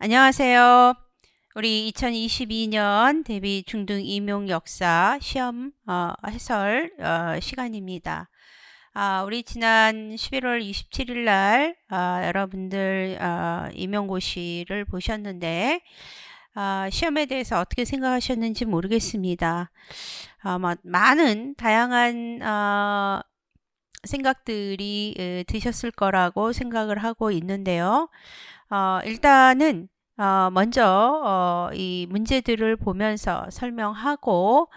안녕하세요. 우리 2022년 대비 중등 임용 역사 시험 해설 시간입니다. 우리 지난 11월 27일 날 여러분들 임용고시를 보셨는데 시험에 대해서 어떻게 생각하셨는지 모르겠습니다. 많은 다양한 생각들이 드셨을 거라고 생각을 하고 있는데요. 일단은 먼저 이 문제들을 보면서 설명하고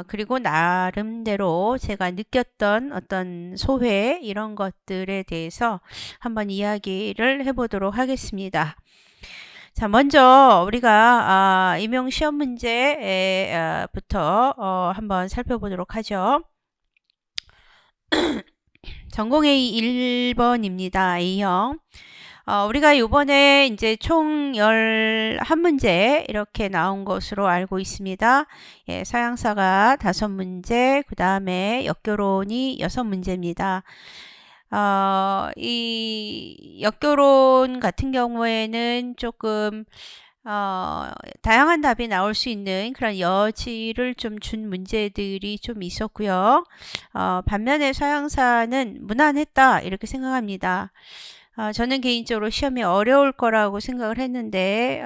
그리고 나름대로 제가 느꼈던 어떤 소회 이런 것들에 대해서 한번 이야기를 해보도록 하겠습니다. 자, 먼저 우리가 임용 시험 문제부터 한번 살펴보도록 하죠. 전공 A 1번입니다. A형. 우리가 이번에 이제 총 11문제 이렇게 나온 것으로 알고 있습니다. 예, 서양사가 5문제, 그 다음에 역교론이 6문제입니다. 이 역교론 같은 경우에는 조금 다양한 답이 나올 수 있는 그런 여지를 좀 준 문제들이 좀 있었고요. 반면에 서양사는 무난했다 이렇게 생각합니다. 저는 개인적으로 시험이 어려울 거라고 생각을 했는데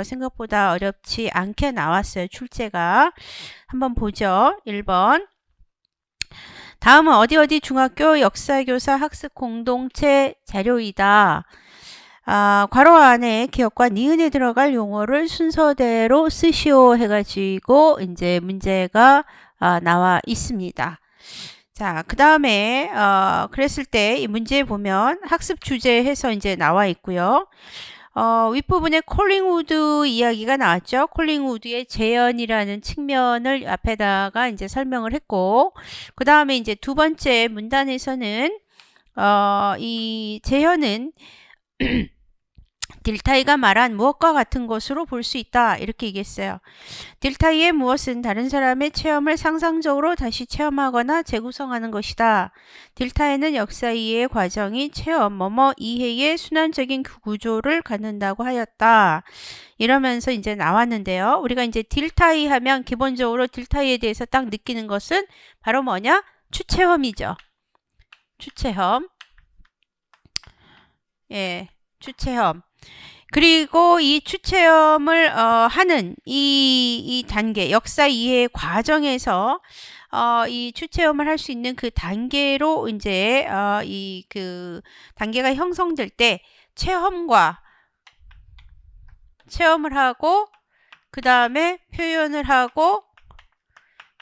생각보다 어렵지 않게 나왔어요. 출제가. 한번 보죠. 1번. 다음은 어디 중학교 역사교사 학습 공동체 자료이다. 괄호 안에 기억과 니은에 들어갈 용어를 순서대로 쓰시오 해가지고 이제 문제가 나와 있습니다. 자, 그 다음에 그랬을 때 이 문제에 보면 학습 주제 해서 이제 나와 있고요. 윗부분에 콜링우드 이야기가 나왔죠. 콜링우드의 재현이라는 측면을 앞에다가 이제 설명을 했고, 그 다음에 이제 두 번째 문단에서는 이 재현은 딜타이가 말한 무엇과 같은 것으로 볼 수 있다 이렇게 얘기했어요. 딜타이의 무엇은 다른 사람의 체험을 상상적으로 다시 체험하거나 재구성하는 것이다. 딜타이는 역사 이해의 과정이 체험 뭐뭐 이해의 순환적인 구조를 갖는다고 하였다. 이러면서 이제 나왔는데요. 우리가 이제 딜타이 하면 기본적으로 딜타이에 대해서 딱 느끼는 것은 바로 뭐냐? 추체험이죠. 추체험. 예, 추체험. 그리고 이 추체험을 하는 이 단계, 역사 이해 과정에서 이 추체험을 할 수 있는 그 단계로 이제 이 그 단계가 형성될 때 체험을 하고 그 다음에 표현을 하고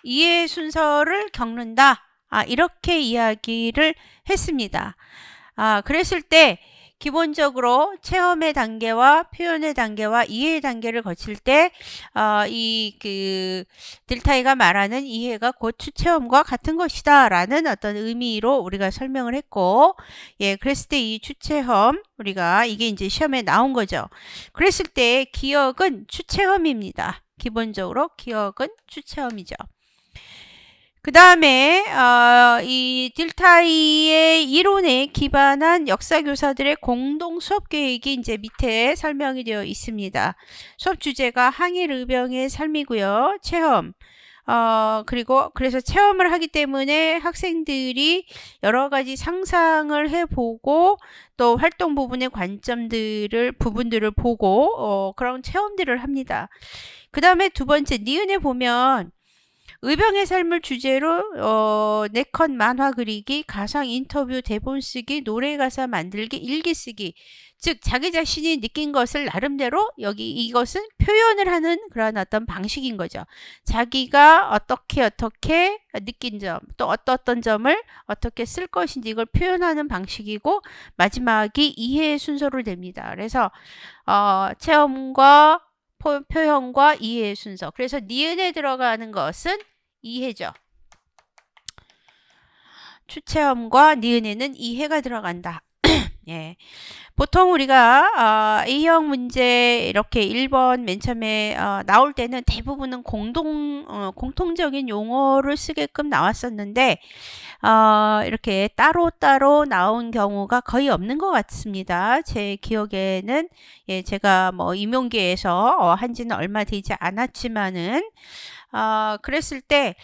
이해 순서를 겪는다. 이렇게 이야기를 했습니다. 그랬을 때 기본적으로 체험의 단계와 표현의 단계와 이해의 단계를 거칠 때 이 딜타이가 말하는 이해가 곧 추체험과 같은 것이다 라는 어떤 의미로 우리가 설명을 했고, 예, 그랬을 때 이 추체험 우리가 이게 이제 시험에 나온 거죠. 그랬을 때 기억은 추체험입니다. 기본적으로 기억은 추체험이죠. 그 다음에 이 딜타이의 이론에 기반한 역사교사들의 공동 수업 계획이 이제 밑에 설명이 되어 있습니다. 수업 주제가 항일의병의 삶이고요. 체험. 그래서 체험을 하기 때문에 학생들이 여러 가지 상상을 해보고 또 활동 부분의 부분들을 보고 그런 체험들을 합니다. 그 다음에 두 번째 니은에 보면 의병의 삶을 주제로 네컷 만화 그리기, 가상 인터뷰 대본 쓰기, 노래 가사 만들기, 일기 쓰기, 즉 자기 자신이 느낀 것을 나름대로 여기 이것은 표현을 하는 그런 어떤 방식인 거죠. 자기가 어떻게 느낀 점, 또 어떤 점을 어떻게 쓸 것인지 이걸 표현하는 방식이고 마지막이 이해의 순서로 됩니다. 그래서 체험과 표현과 이해의 순서. 그래서 니은에 들어가는 것은 이해죠. 추체험과 니은에는 이해가 들어간다. 예. 보통 우리가 A형 문제 이렇게 1번 맨 처음에 나올 때는 대부분은 공통적인 용어를 쓰게끔 나왔었는데 이렇게 따로따로 나온 경우가 거의 없는 것 같습니다. 제 기억에는 예, 제가 뭐 임용계에서 한지는 얼마 되지 않았지만은 그랬을 때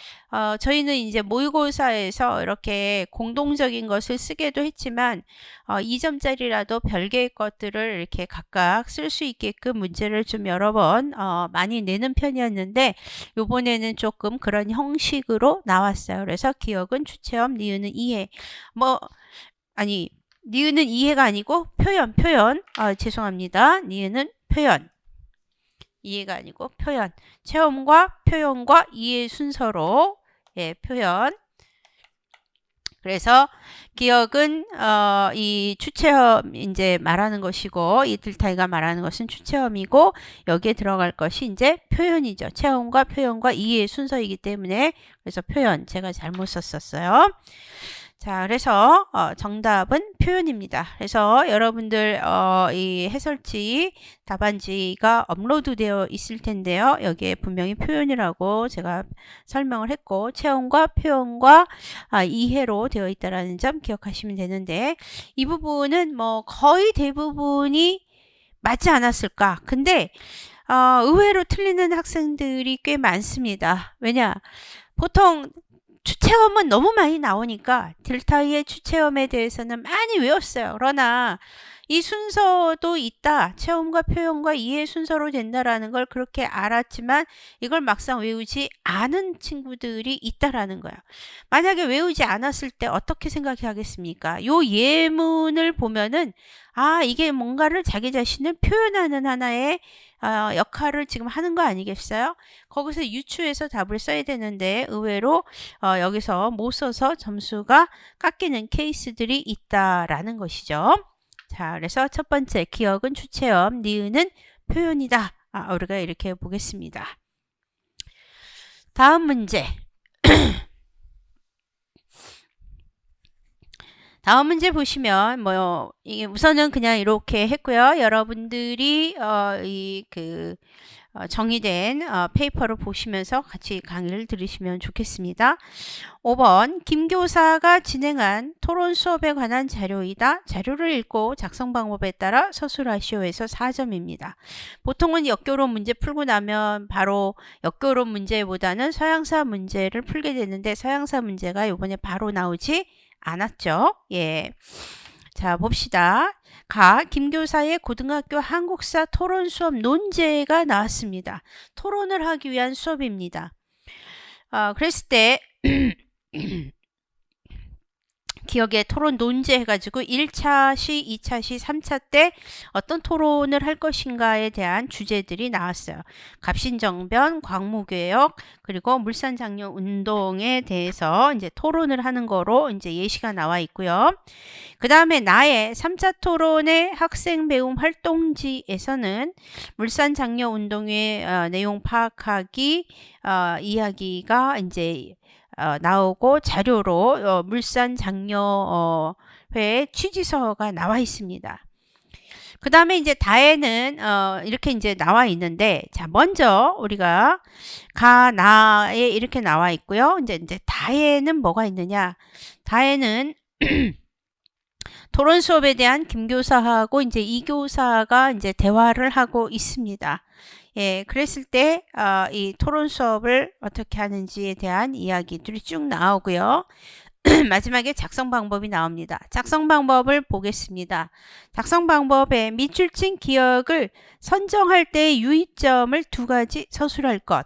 저희는 이제 모의고사에서 이렇게 공동적인 것을 쓰기도 했지만 2점짜리라도 별개의 것들을 이렇게 각각 쓸 수 있게끔 문제를 좀 여러 번 많이 내는 편이었는데 요번에는 조금 그런 형식으로 나왔어요. 그래서 기억은 주체험, 니은은 이해. 아니 니은은 이해가 아니고 표현. 죄송합니다. 니은은 표현. 이해가 아니고 표현. 체험과 표현과 이해 순서로 예, 표현. 그래서 기억은 이 추체험 이제 말하는 것이고 이 들타이가 말하는 것은 추체험이고 여기에 들어갈 것이 이제 표현이죠. 체험과 표현과 이해 순서이기 때문에 그래서 표현 제가 잘못 썼었어요. 자, 그래서 정답은 표현입니다. 그래서 여러분들 이 해설지 답안지가 업로드 되어 있을 텐데요. 여기에 분명히 표현이라고 제가 설명을 했고 체험과 표현과 이해로 되어 있다는 점 기억하시면 되는데 이 부분은 뭐 거의 대부분이 맞지 않았을까? 근데 의외로 틀리는 학생들이 꽤 많습니다. 왜냐? 보통 추체험은 너무 많이 나오니까 델타이의 추체험에 대해서는 많이 외웠어요. 그러나 이 순서도 있다. 체험과 표현과 이해 순서로 된다라는 걸 그렇게 알았지만 이걸 막상 외우지 않은 친구들이 있다라는 거예요. 만약에 외우지 않았을 때 어떻게 생각하겠습니까? 요 예문을 보면은 이게 뭔가를 자기 자신을 표현하는 하나의 역할을 지금 하는 거 아니겠어요? 거기서 유추해서 답을 써야 되는데 의외로 여기서 못 써서 점수가 깎이는 케이스들이 있다라는 것이죠. 자, 그래서 첫 번째 기억은 추체험, 니은은 표현이다. 우리가 이렇게 보겠습니다. 다음 문제. 다음 문제 보시면 이게 우선은 그냥 이렇게 했고요. 여러분들이 정의된 페이퍼를 보시면서 같이 강의를 들으시면 좋겠습니다. 5번 김 교사가 진행한 토론 수업에 관한 자료이다. 자료를 읽고 작성 방법에 따라 서술하시오에서 4점입니다. 보통은 역교론 문제 풀고 나면 바로 역교론 문제보다는 서양사 문제를 풀게 되는데 서양사 문제가 이번에 바로 나오지 않았죠. 예. 자, 봅시다. 김 교사의 고등학교 한국사 토론 수업 논제가 나왔습니다. 토론을 하기 위한 수업입니다. 그랬을 때 기억에 토론 논제 해가지고 1차 시, 2차 시, 3차 때 어떤 토론을 할 것인가에 대한 주제들이 나왔어요. 갑신정변, 광무개혁, 그리고 물산장려 운동에 대해서 이제 토론을 하는 거로 이제 예시가 나와 있고요. 그 다음에 나의 3차 토론의 학생 배움 활동지에서는 물산장려 운동의 내용 파악하기 이야기가 이제 나오고 자료로 물산장려회 취지서가 나와 있습니다. 그 다음에 이제 다에는 이렇게 이제 나와 있는데 자 먼저 우리가 나에 이렇게 나와 있고요. 이제 다에는 뭐가 있느냐? 다에는 토론 수업에 대한 김 교사하고 이제 이 교사가 이제 대화를 하고 있습니다. 예, 그랬을 때 이 토론 수업을 어떻게 하는지에 대한 이야기들이 쭉 나오고요. 마지막에 작성 방법이 나옵니다. 작성 방법을 보겠습니다. 작성 방법에 밑줄친 기억을 선정할 때 유의점을 2가지 서술할 것.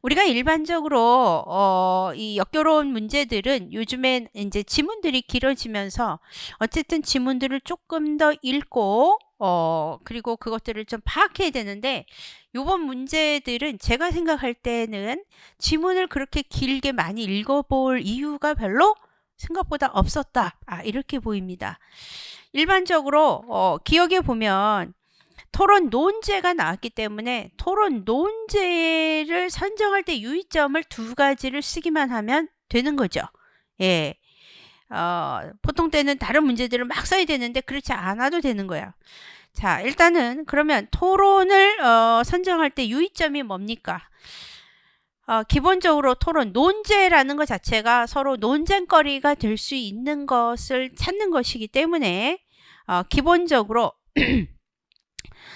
우리가 일반적으로 이 역교론 문제들은 요즘에 이제 지문들이 길어지면서 어쨌든 지문들을 조금 더 읽고 그리고 그것들을 좀 파악해야 되는데 요번 문제들은 제가 생각할 때는 지문을 그렇게 길게 많이 읽어볼 이유가 별로 생각보다 없었다. 이렇게 보입니다. 일반적으로 기억에 보면 토론 논제가 나왔기 때문에 토론 논제를 선정할 때 유의점을 2가지를 쓰기만 하면 되는 거죠. 예. 보통 때는 다른 문제들을 막 써야 되는데 그렇지 않아도 되는 거야. 자, 일단은 그러면 토론을 선정할 때 유의점이 뭡니까? 기본적으로 토론, 논제라는 것 자체가 서로 논쟁거리가 될 수 있는 것을 찾는 것이기 때문에 기본적으로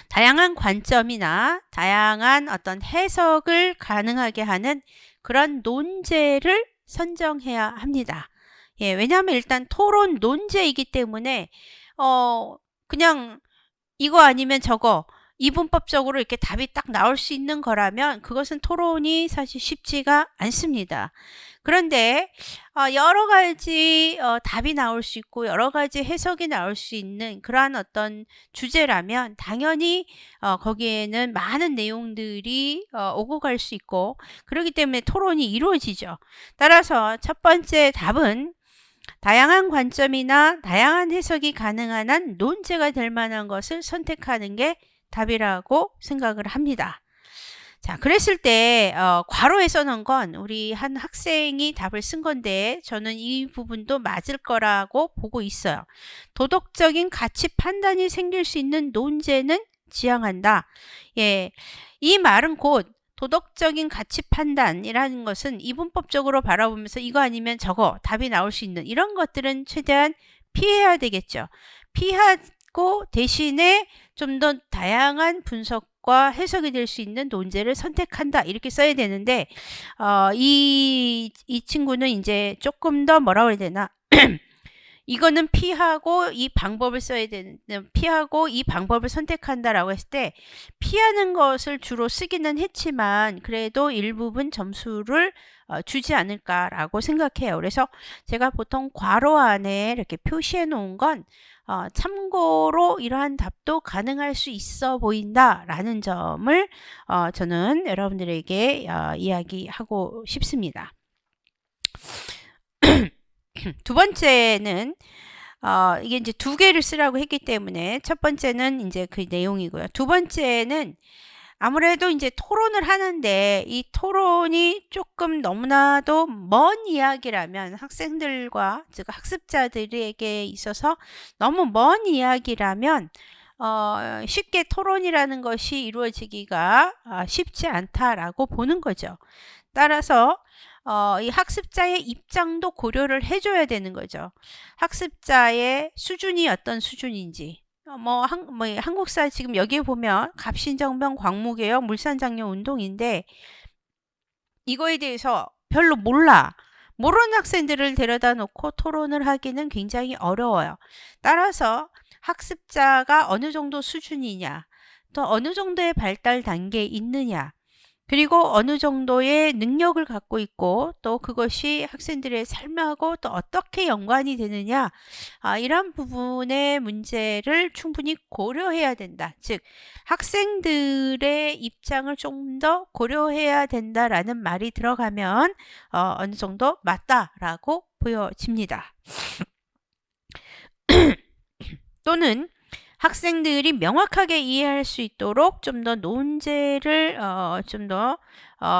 다양한 관점이나 다양한 어떤 해석을 가능하게 하는 그런 논제를 선정해야 합니다. 예, 왜냐하면 일단 토론 논제이기 때문에 그냥 이거 아니면 저거 이분법적으로 이렇게 답이 딱 나올 수 있는 거라면 그것은 토론이 사실 쉽지가 않습니다. 그런데 여러 가지 답이 나올 수 있고 여러 가지 해석이 나올 수 있는 그러한 어떤 주제라면 당연히 거기에는 많은 내용들이 오고 갈 수 있고 그렇기 때문에 토론이 이루어지죠. 따라서 첫 번째 답은 다양한 관점이나 다양한 해석이 가능한 한 논제가 될 만한 것을 선택하는 게 답이라고 생각을 합니다. 자, 그랬을 때 괄호에 써놓은 건 우리 한 학생이 답을 쓴 건데 저는 이 부분도 맞을 거라고 보고 있어요. 도덕적인 가치 판단이 생길 수 있는 논제는 지향한다. 예, 이 말은 곧 도덕적인 가치 판단이라는 것은 이분법적으로 바라보면서 이거 아니면 저거 답이 나올 수 있는 이런 것들은 최대한 피해야 되겠죠. 피하고 대신에 좀 더 다양한 분석과 해석이 될 수 있는 논제를 선택한다 이렇게 써야 되는데 이 친구는 이제 조금 더 뭐라고 해야 되나 이거는 피하고 이 방법을 써야 되는 피하고 이 방법을 선택한다라고 했을 때 피하는 것을 주로 쓰기는 했지만 그래도 일부분 점수를 주지 않을까라고 생각해요. 그래서 제가 보통 괄호 안에 이렇게 표시해 놓은 건 참고로 이러한 답도 가능할 수 있어 보인다라는 점을 저는 여러분들에게 이야기하고 싶습니다. 두 번째는 이게 이제 두 개를 쓰라고 했기 때문에 첫 번째는 이제 그 내용이고요. 두 번째는 아무래도 이제 토론을 하는데 이 토론이 조금 너무나도 먼 이야기라면 학생들과 즉 학습자들에게 있어서 너무 먼 이야기라면 쉽게 토론이라는 것이 이루어지기가 쉽지 않다라고 보는 거죠. 따라서 이 학습자의 입장도 고려를 해줘야 되는 거죠. 학습자의 수준이 어떤 수준인지. 한국사 지금 여기에 보면 갑신정변 광무개혁 물산장려 운동인데 이거에 대해서 별로 몰라. 모르는 학생들을 데려다 놓고 토론을 하기는 굉장히 어려워요. 따라서 학습자가 어느 정도 수준이냐, 또 어느 정도의 발달 단계에 있느냐, 그리고 어느 정도의 능력을 갖고 있고 또 그것이 학생들의 삶하고 또 어떻게 연관이 되느냐 이런 부분의 문제를 충분히 고려해야 된다. 즉 학생들의 입장을 좀 더 고려해야 된다라는 말이 들어가면 어느 정도 맞다라고 보여집니다. 또는 학생들이 명확하게 이해할 수 있도록 좀 더 논제를 좀 더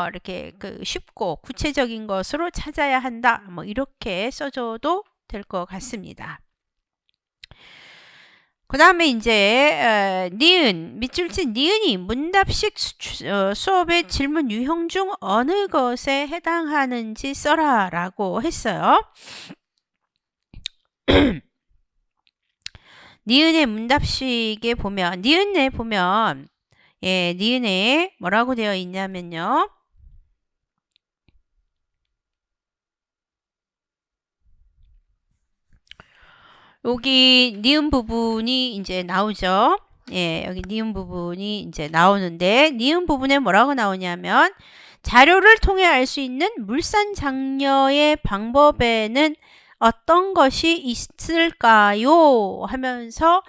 이렇게 쉽고 구체적인 것으로 찾아야 한다. 이렇게 써줘도 될 것 같습니다. 그 다음에 이제 니은, 밑줄친 니은이 문답식 수업의 질문 유형 중 어느 것에 해당하는지 써라 라고 했어요. 니은의 문답식에 보면 니은에 보면 니은에 뭐라고 되어 있냐면요. 여기 니은 부분이 이제 나오죠. 여기 니은 부분이 이제 나오는데 니은 부분에 뭐라고 나오냐면 자료를 통해 알 수 있는 물산장려의 방법에는 어떤 것이 있을까요? 하면서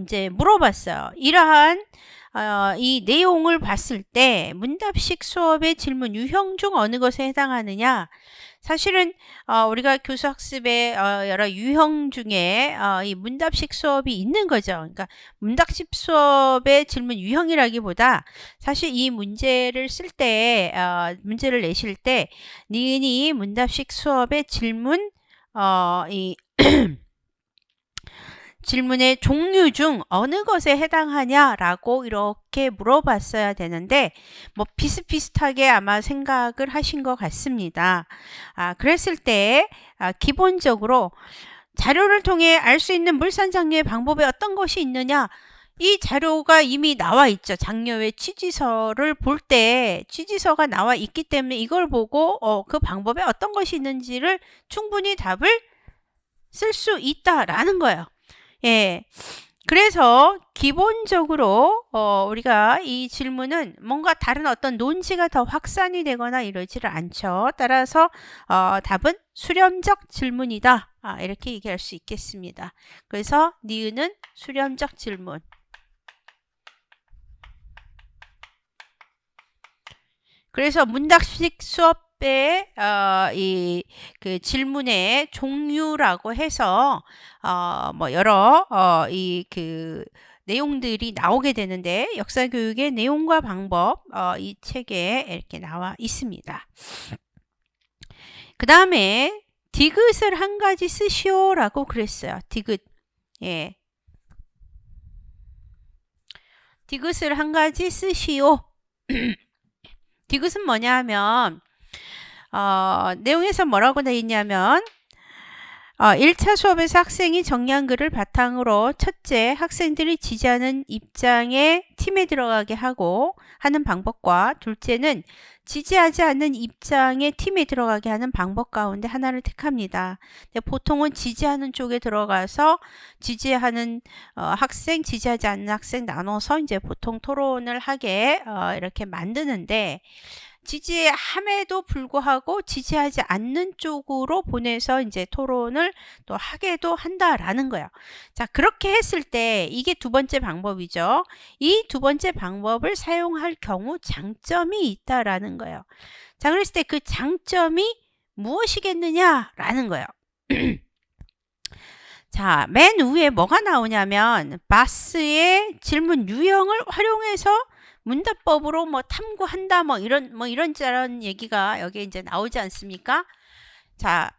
이제 물어봤어요. 이러한 이 내용을 봤을 때 문답식 수업의 질문 유형 중 어느 것에 해당하느냐? 사실은 우리가 교수학습의 여러 유형 중에 이 문답식 수업이 있는 거죠. 그러니까 문답식 수업의 질문 유형이라기보다 사실 이 문제를 쓸 때 문제를 내실 때 니은이 문답식 수업의 질문 이 질문의 종류 중 어느 것에 해당하냐라고 이렇게 물어봤어야 되는데 뭐 비슷비슷하게 아마 생각을 하신 것 같습니다. 그랬을 때 기본적으로 자료를 통해 알 수 있는 물산 장려의 방법에 어떤 것이 있느냐, 이 자료가 이미 나와 있죠. 장려의 취지서를 볼 때 취지서가 나와 있기 때문에 이걸 보고 그 방법에 어떤 것이 있는지를 충분히 답을 쓸 수 있다라는 거예요. 예. 그래서 기본적으로 우리가 이 질문은 뭔가 다른 어떤 논지가 더 확산이 되거나 이러지를 않죠. 따라서 답은 수렴적 질문이다. 이렇게 얘기할 수 있겠습니다. 그래서 니은은 수렴적 질문. 그래서 문답식 수업에 이 그 질문의 종류라고 해서 뭐 여러 이 그 내용들이 나오게 되는데 역사교육의 내용과 방법 이 책에 이렇게 나와 있습니다. 그 다음에 디귿을 한 가지 쓰시오라고 그랬어요. 디귿. 예. 디귿을 한 가지 쓰시오. 디귿은 뭐냐 하면 내용에서 뭐라고 되어 있냐면 1차 수업에서 학생이 정리한 글을 바탕으로 첫째, 학생들이 지지하는 입장의 팀에 들어가게 하고 하는 방법과 둘째는 지지하지 않는 입장의 팀에 들어가게 하는 방법 가운데 하나를 택합니다. 보통은 지지하는 쪽에 들어가서 지지하는 학생, 지지하지 않는 학생 나눠서 이제 보통 토론을 하게 이렇게 만드는데 지지함에도 불구하고 지지하지 않는 쪽으로 보내서 이제 토론을 또 하게도 한다라는 거예요. 자, 그렇게 했을 때 이게 두 번째 방법이죠. 이 두 번째 방법을 사용할 경우 장점이 있다라는 거예요. 자, 그랬을 때 그 장점이 무엇이겠느냐라는 거예요. 자, 맨 위에 뭐가 나오냐면 바스의 질문 유형을 활용해서 문답법으로 뭐 탐구한다 뭐 이런저런 얘기가 여기에 이제 나오지 않습니까? 자,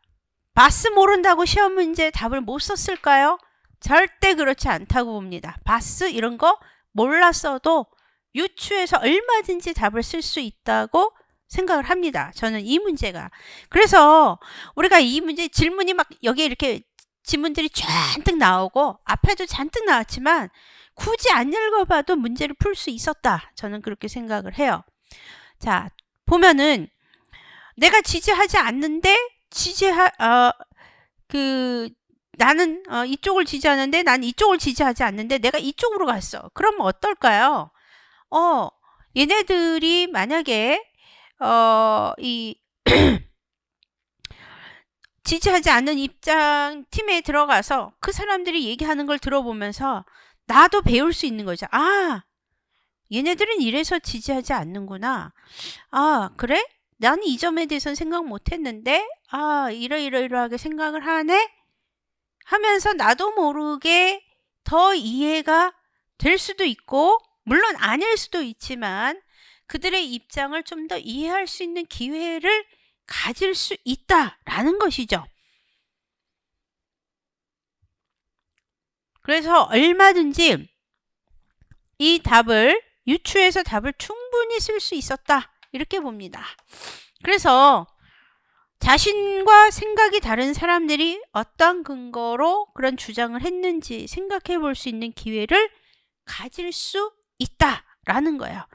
바스 모른다고 시험 문제 답을 못 썼을까요? 절대 그렇지 않다고 봅니다. 바스 이런 거 몰랐어도 유추해서 얼마든지 답을 쓸 수 있다고 생각을 합니다. 저는 이 문제가. 그래서 우리가 이 문제 질문이 막 여기에 이렇게 지문들이 잔뜩 나오고 앞에도 잔뜩 나왔지만 굳이 안 읽어봐도 문제를 풀 수 있었다. 저는 그렇게 생각을 해요. 자, 보면은 내가 지지하지 않는데 나는 이쪽을 지지하는데 난 이쪽을 지지하지 않는데 내가 이쪽으로 갔어. 그럼 어떨까요? 얘네들이 만약에 이 지지하지 않는 입장 팀에 들어가서 그 사람들이 얘기하는 걸 들어보면서 나도 배울 수 있는 거죠. 얘네들은 이래서 지지하지 않는구나. 그래? 난 이 점에 대해서는 생각 못 했는데 이러이러하게 생각을 하네? 하면서 나도 모르게 더 이해가 될 수도 있고 물론 아닐 수도 있지만 그들의 입장을 좀 더 이해할 수 있는 기회를 가질 수 있다라는 것이죠. 그래서 얼마든지 이 답을 유추해서 답을 충분히 쓸 수 있었다. 이렇게 봅니다. 그래서 자신과 생각이 다른 사람들이 어떤 근거로 그런 주장을 했는지 생각해 볼 수 있는 기회를 가질 수 있다라는 거예요.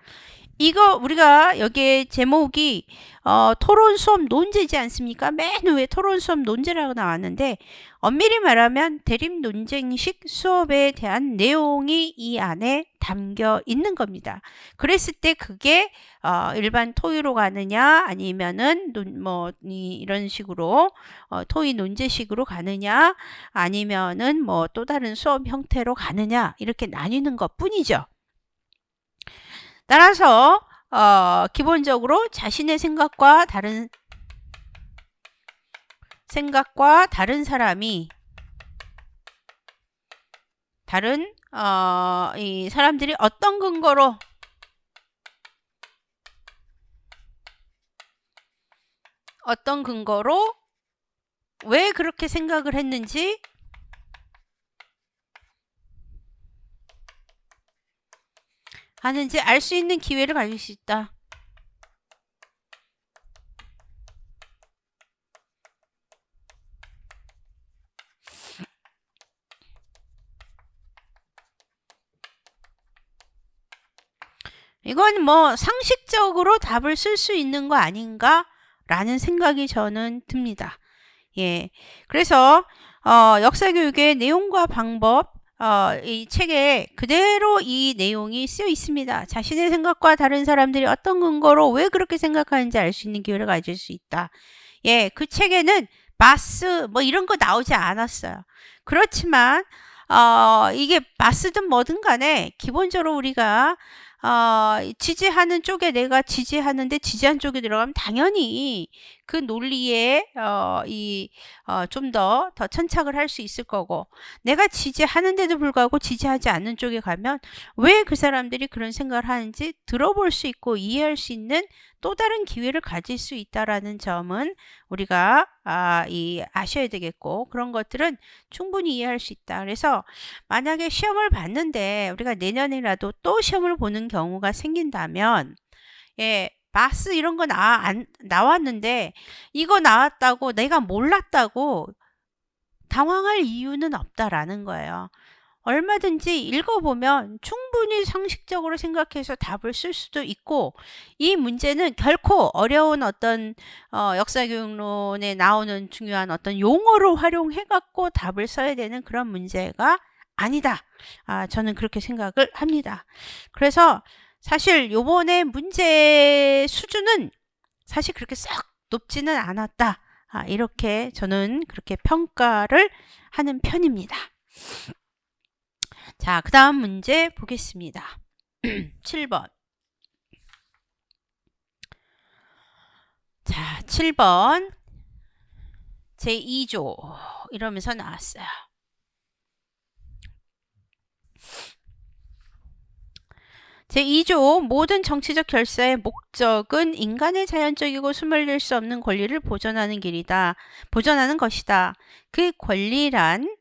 이거 우리가 여기에 제목이 토론 수업 논제지 않습니까? 맨 위에 토론 수업 논제라고 나왔는데 엄밀히 말하면 대립 논쟁식 수업에 대한 내용이 이 안에 담겨 있는 겁니다. 그랬을 때 그게 일반 토의로 가느냐 아니면은 이런 식으로 토의 논제식으로 가느냐 아니면은 뭐 또 다른 수업 형태로 가느냐 이렇게 나뉘는 것 뿐이죠. 따라서 기본적으로 자신의 생각과 다른 사람이 이 사람들이 어떤 근거로 왜 그렇게 생각을 했는지 하는지 알 수 있는 기회를 가질 수 있다. 이건 뭐 상식적으로 답을 쓸 수 있는 거 아닌가? 라는 생각이 저는 듭니다. 예. 그래서 역사교육의 내용과 방법, 이 책에 그대로 이 내용이 쓰여 있습니다. 자신의 생각과 다른 사람들이 어떤 근거로 왜 그렇게 생각하는지 알 수 있는 기회를 가질 수 있다. 예, 그 책에는 마스 뭐 이런 거 나오지 않았어요. 그렇지만 이게 마스든 뭐든 간에 기본적으로 우리가 지지하는 쪽에 내가 지지하는데 지지한 쪽에 들어가면 당연히 그 논리에 좀 더 천착을 할 수 있을 거고, 내가 지지하는데도 불구하고 지지하지 않는 쪽에 가면 왜 그 사람들이 그런 생각을 하는지 들어볼 수 있고 이해할 수 있는 또 다른 기회를 가질 수 있다라는 점은 우리가 아셔야 되겠고, 그런 것들은 충분히 이해할 수 있다. 그래서 만약에 시험을 봤는데 우리가 내년이라도 또 시험을 보는 경우가 생긴다면, 예, 마스 이런 거 나왔는데 이거 나왔다고 내가 몰랐다고 당황할 이유는 없다라는 거예요. 얼마든지 읽어보면 충분히 상식적으로 생각해서 답을 쓸 수도 있고, 이 문제는 결코 어려운 어떤 역사교육론에 나오는 중요한 어떤 용어를 활용해갖고 답을 써야 되는 그런 문제가 아니다. 저는 그렇게 생각을 합니다. 그래서 사실 요번에 문제 수준은 사실 그렇게 썩 높지는 않았다. 이렇게 저는 그렇게 평가를 하는 편입니다. 자, 그 다음 문제 보겠습니다. 7번. 자, 7번. 제2조 이러면서 나왔어요. 제2조 모든 정치적 결사의 목적은 인간의 자연적이고 소멸될 수 없는 권리를 보존하는 것이다. 그 권리란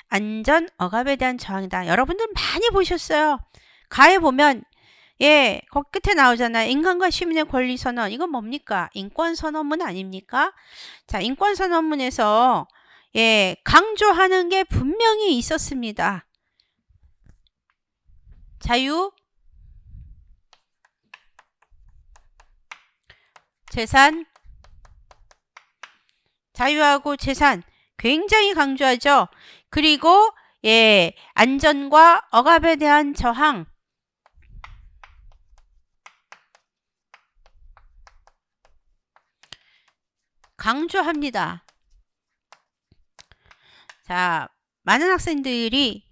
안전, 억압에 대한 저항이다. 여러분들 많이 보셨어요. 가에 보면 거기 끝에 나오잖아요. 인간과 시민의 권리 선언. 이건 뭡니까? 인권 선언문 아닙니까? 자, 인권 선언문에서 강조하는 게 분명히 있었습니다. 자유, 재산, 자유하고 재산 굉장히 강조하죠. 그리고 안전과 억압에 대한 저항, 강조합니다. 자, 많은 학생들이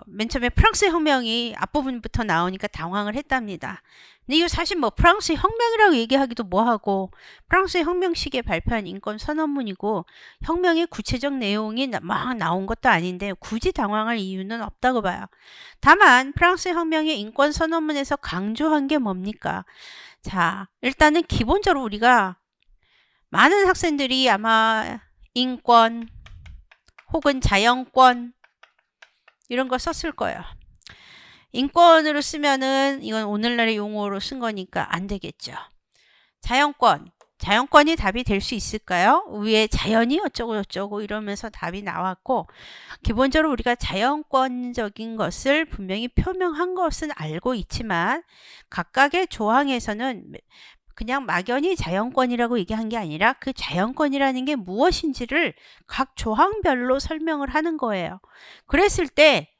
맨 처음에 프랑스 혁명이 앞부분부터 나오니까 당황을 했답니다. 근데 이거 사실 뭐 프랑스 혁명이라고 얘기하기도 뭐하고, 프랑스 혁명 시기에 발표한 인권 선언문이고 혁명의 구체적 내용이 막 나온 것도 아닌데 굳이 당황할 이유는 없다고 봐요. 다만 프랑스 혁명의 인권 선언문에서 강조한 게 뭡니까? 자, 일단은 기본적으로 우리가 많은 학생들이 아마 인권 혹은 자연권 이런 거 썼을 거예요. 인권으로 쓰면은 이건 오늘날의 용어로 쓴 거니까 안 되겠죠. 자연권이 답이 될 수 있을까요? 위에 자연이 어쩌고 저쩌고 이러면서 답이 나왔고, 기본적으로 우리가 자연권적인 것을 분명히 표명한 것은 알고 있지만 각각의 조항에서는 그냥 막연히 자연권이라고 얘기한 게 아니라 그 자연권이라는 게 무엇인지를 각 조항별로 설명을 하는 거예요. 그랬을 때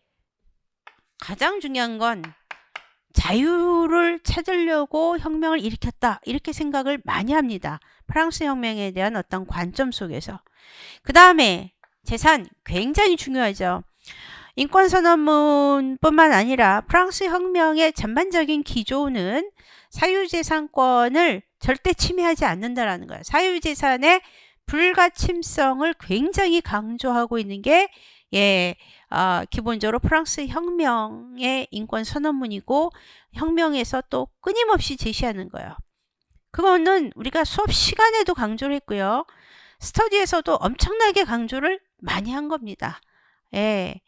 가장 중요한 건 자유를 찾으려고 혁명을 일으켰다, 이렇게 생각을 많이 합니다. 프랑스 혁명에 대한 어떤 관점 속에서. 그 다음에 재산 굉장히 중요하죠. 인권선언문뿐만 아니라 프랑스 혁명의 전반적인 기조는 사유재산권을 절대 침해하지 않는다라는 거예요. 사유재산의 불가침성을 굉장히 강조하고 있는 게 기본적으로 프랑스 혁명의 인권선언문이고, 혁명에서 또 끊임없이 제시하는 거예요. 그거는 우리가 수업 시간에도 강조를 했고요. 스터디에서도 엄청나게 강조를 많이 한 겁니다. 예.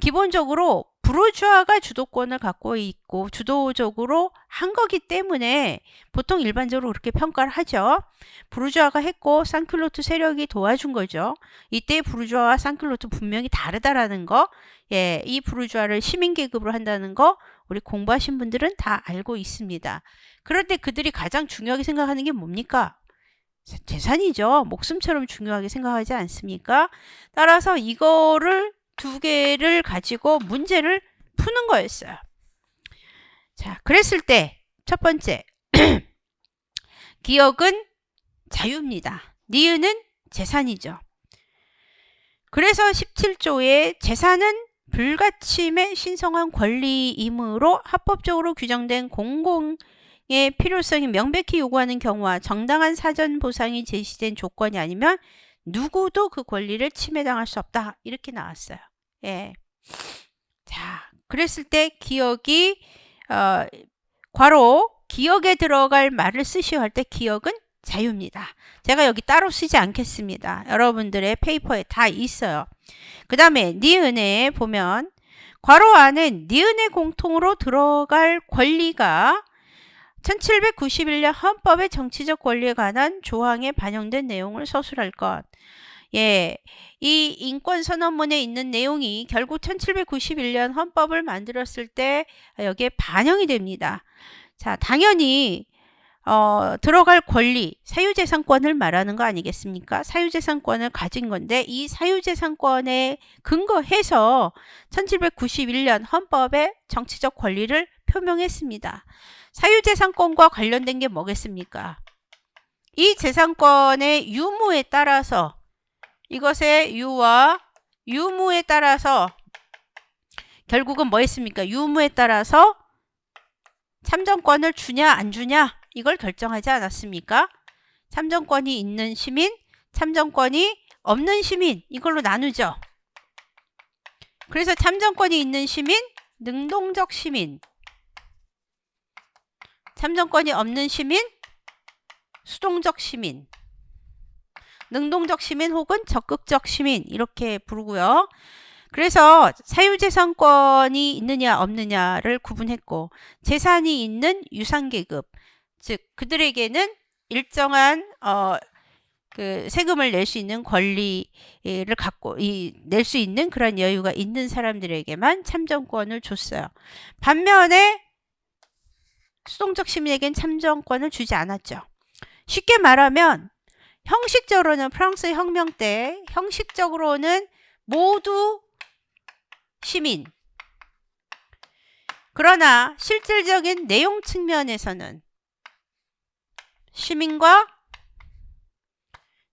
기본적으로 부르주아가 주도권을 갖고 있고 주도적으로 한 거기 때문에 보통 일반적으로 그렇게 평가를 하죠. 부르주아가 했고 산클로트 세력이 도와준 거죠. 이때 부르주아와 산클로트 분명히 다르다라는 거, 예, 이 부르주아를 시민계급으로 한다는 거 우리 공부하신 분들은 다 알고 있습니다. 그런데 그들이 가장 중요하게 생각하는 게 뭡니까? 재산이죠. 목숨처럼 중요하게 생각하지 않습니까? 따라서 이거를 두 개를 가지고 문제를 푸는 거였어요. 자, 그랬을 때 첫 번째 기억은 자유입니다. 니은은 재산이죠. 그래서 17조의 재산은 불가침의 신성한 권리이므로 합법적으로 규정된 공공의 필요성이 명백히 요구하는 경우와 정당한 사전 보상이 제시된 조건이 아니면 누구도 그 권리를 침해당할 수 없다. 이렇게 나왔어요. 예. 자, 그랬을 때 기억이 괄호 기억에 들어갈 말을 쓰시오 할 때 기억은 자유입니다. 제가 여기 따로 쓰지 않겠습니다. 여러분들의 페이퍼에 다 있어요. 그 다음에 니은에 보면 괄호 안은 니은의 공통으로 들어갈 권리가 1791년 헌법의 정치적 권리에 관한 조항에 반영된 내용을 서술할 것. 예, 이 인권선언문에 있는 내용이 결국 1791년 헌법을 만들었을 때 여기에 반영이 됩니다. 자, 당연히 들어갈 권리, 사유재산권을 말하는 거 아니겠습니까? 사유재산권을 가진 건데 이 사유재산권에 근거해서 1791년 헌법의 정치적 권리를 표명했습니다. 사유재산권과 관련된 게 뭐겠습니까? 이 재산권의 유무에 따라서 이것의 유와 유무에 따라서 결국은 뭐 했습니까? 유무에 따라서 참정권을 주냐 안 주냐 이걸 결정하지 않았습니까? 참정권이 있는 시민, 참정권이 없는 시민 이걸로 나누죠. 그래서 참정권이 있는 시민, 능동적 시민, 참정권이 없는 시민, 수동적 시민, 능동적 시민 혹은 적극적 시민 이렇게 부르고요. 그래서 사유재산권이 있느냐 없느냐를 구분했고 재산이 있는 유상계급 즉 그들에게는 일정한 그 세금을 낼 수 있는 권리를 갖고 낼 수 있는 그런 여유가 있는 사람들에게만 참정권을 줬어요. 반면에 수동적 시민에겐 참정권을 주지 않았죠. 쉽게 말하면 형식적으로는 프랑스 혁명 때 형식적으로는 모두 시민. 그러나 실질적인 내용 측면에서는 시민과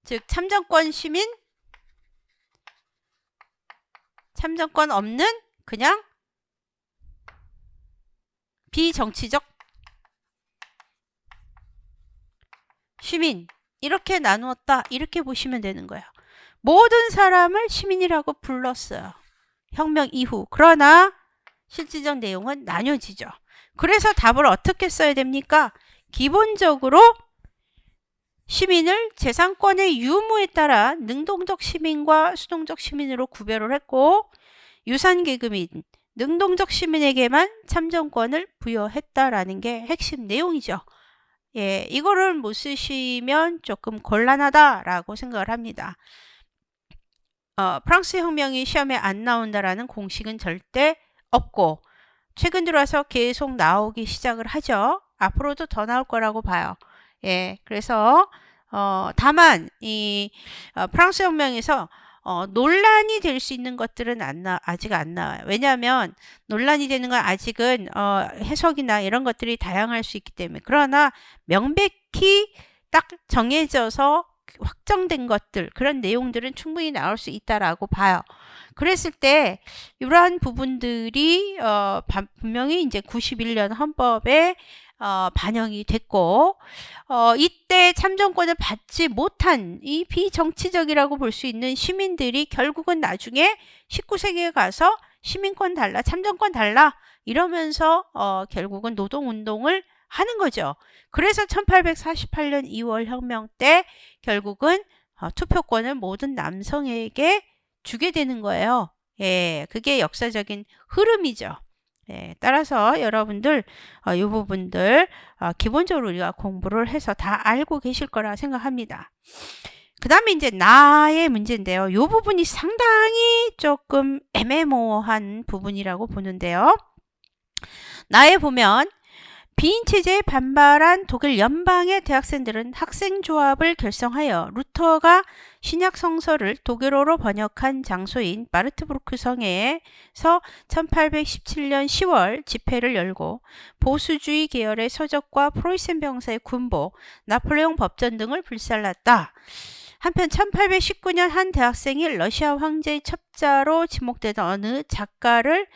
즉 참정권 시민, 참정권 없는 그냥 비정치적 시민 이렇게 나누었다 이렇게 보시면 되는 거예요. 모든 사람을 시민이라고 불렀어요. 혁명 이후. 그러나 실질적 내용은 나뉘어지죠. 그래서 답을 어떻게 써야 됩니까? 기본적으로 시민을 재산권의 유무에 따라 능동적 시민과 수동적 시민으로 구별을 했고 유산계급인 능동적 시민에게만 참정권을 부여했다라는 게 핵심 내용이죠. 예, 이거를 못 쓰시면 조금 곤란하다라고 생각을 합니다. 프랑스 혁명이 시험에 안 나온다라는 공식은 절대 없고 최근 들어서 계속 나오기 시작을 하죠. 앞으로도 더 나올 거라고 봐요. 예, 그래서 다만 이 프랑스 혁명에서 논란이 될 수 있는 것들은 아직 안 나와요. 왜냐하면 논란이 되는 건 아직은 해석이나 이런 것들이 다양할 수 있기 때문에. 그러나 명백히 딱 정해져서 확정된 것들 그런 내용들은 충분히 나올 수 있다라고 봐요. 그랬을 때 이러한 부분들이 분명히 이제 91년 헌법에 반영이 됐고 이때 참정권을 받지 못한 이 비정치적이라고 볼 수 있는 시민들이 결국은 나중에 19세기에 가서 시민권 달라 참정권 달라 이러면서 결국은 노동운동을 하는 거죠. 그래서 1848년 2월 혁명 때 결국은 투표권을 모든 남성에게 주게 되는 거예요. 예, 그게 역사적인 흐름이죠. 예, 따라서 여러분들 이 부분들 기본적으로 우리가 공부를 해서 다 알고 계실 거라 생각합니다. 그 다음에 이제 나의 문제인데요. 이 부분이 상당히 조금 애매모호한 부분이라고 보는데요. 나에 보면 비인체제에 반발한 독일 연방의 대학생들은 학생조합을 결성하여 루터가 신약 성서를 독일어로 번역한 장소인 마르트부르크 성에서 1817년 10월 집회를 열고 보수주의 계열의 서적과 프로이센 병사의 군복, 나폴레옹 법전 등을 불살랐다. 한편 1819년 한 대학생이 러시아 황제의 첩자로 지목되던 어느 작가를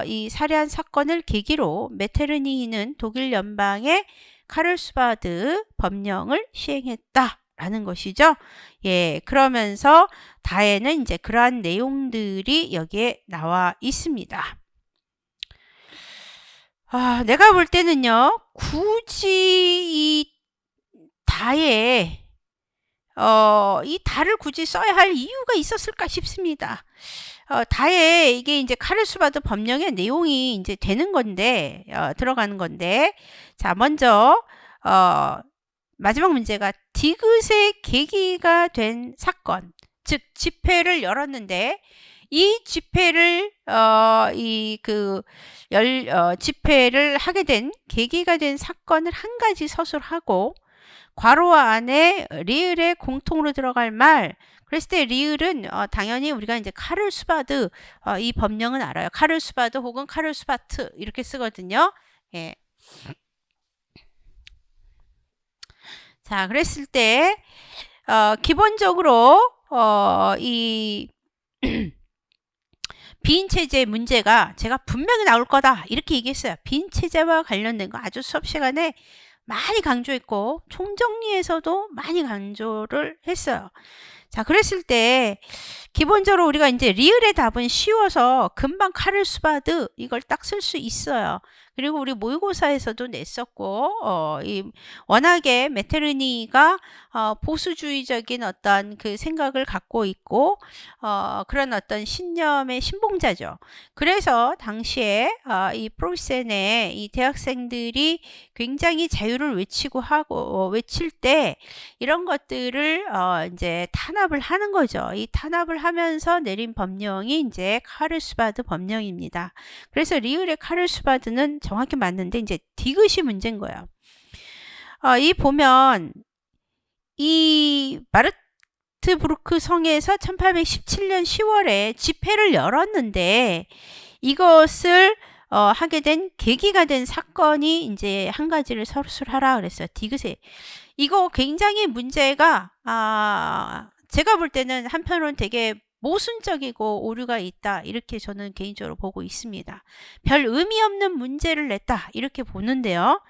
이 살해한 사건을 계기로 메테르니히는 독일 연방의 카를스바드 법령을 시행했다라는 것이죠. 예, 그러면서 다에는 이제 그러한 내용들이 여기에 나와 있습니다. 내가 볼 때는요, 굳이 이 다에 이 다를 굳이 써야 할 이유가 있었을까 싶습니다. 다에 이게 이제 카를스바드 법령의 내용이 이제 되는 건데, 들어가는 건데, 자, 먼저, 마지막 문제가 디귿의 계기가 된 사건, 즉, 집회를 열었는데, 이 집회를, 집회를 하게 된 계기가 된 사건을 한 가지 서술하고, 괄호 안에 리을에 공통으로 들어갈 말. 그랬을 때 리을은 당연히 우리가 이제 카를스바드 이 법령은 알아요. 카를스바드 혹은 카를스바트 이렇게 쓰거든요. 예. 자, 그랬을 때 기본적으로 이 비인체제 문제가 제가 분명히 나올 거다 이렇게 얘기했어요. 비인체제와 관련된 거 아주 수업 시간에 많이 강조했고 총정리에서도 많이 강조를 했어요. 자, 그랬을 때 기본적으로 우리가 이제 리을의 답은 쉬워서 금방 카를스바드 이걸 딱 쓸 수 있어요. 그리고 우리 모의고사에서도 냈었고 워낙에 메테르니가 보수주의적인 어떤 그 생각을 갖고 있고 그런 어떤 신념의 신봉자죠. 그래서 당시에 이 프로이센의 이 대학생들이 굉장히 자유를 외치고 하고 외칠 때 이런 것들을 이제 탄압을 하는 거죠. 이 탄압을 하면서 내린 법령이 이제 카를스바드 법령입니다. 그래서 리을의 카를스바드는 정확히 맞는데 이제 디귿이 문제인 거예요. 이 보면 이 마르트부르크 성에서 1817년 10월에 집회를 열었는데 이것을 하게 된 계기가 된 사건이 이제 한 가지를 서술하라 그랬어요. 디귿에 이거 굉장히 문제가 제가 볼 때는 한편으로는 되게 모순적이고 오류가 있다 이렇게 저는 개인적으로 보고 있습니다. 별 의미 없는 문제를 냈다 이렇게 보는데요.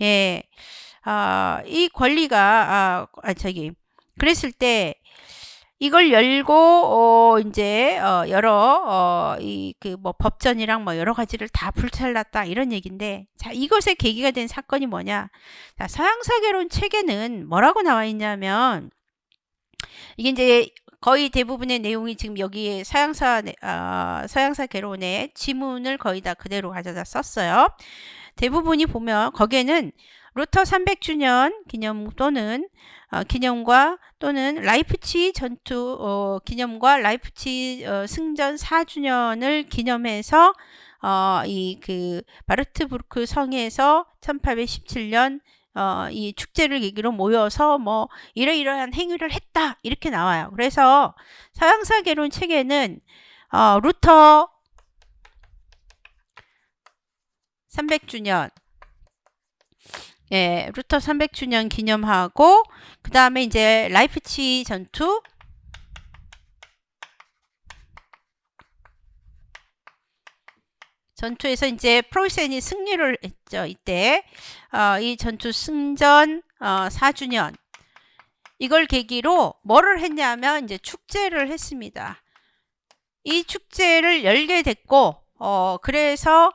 예, 이 권리가 그랬을 때 이걸 열고 이제 여러 법전이랑 뭐 여러 가지를 다 불살랐다 이런 얘기인데 자 이것의 계기가 된 사건이 뭐냐? 자 서양사개론 책에는 뭐라고 나와 있냐면 이게 이제 거의 대부분의 내용이 지금 여기에 서양사 개론의 지문을 거의 다 그대로 가져다 썼어요. 대부분이 보면 거기에는 루터 300주년 기념 또는 기념과 또는 라이프치 전투 기념과 라이프치 승전 4주년을 기념해서 이 마르트부르크 성에서 1817년 이 축제를 계기로 모여서 뭐 이러이러한 행위를 했다 이렇게 나와요. 그래서 서양사개론 책에는 루터 300주년 예, 루터 300주년 기념하고 그 다음에 이제 라이프치 전투에서 이제 프로이센이 승리를 했죠. 이때 이 전투 승전 4주년 이걸 계기로 뭐를 했냐면 이제 축제를 했습니다. 이 축제를 열게 됐고 그래서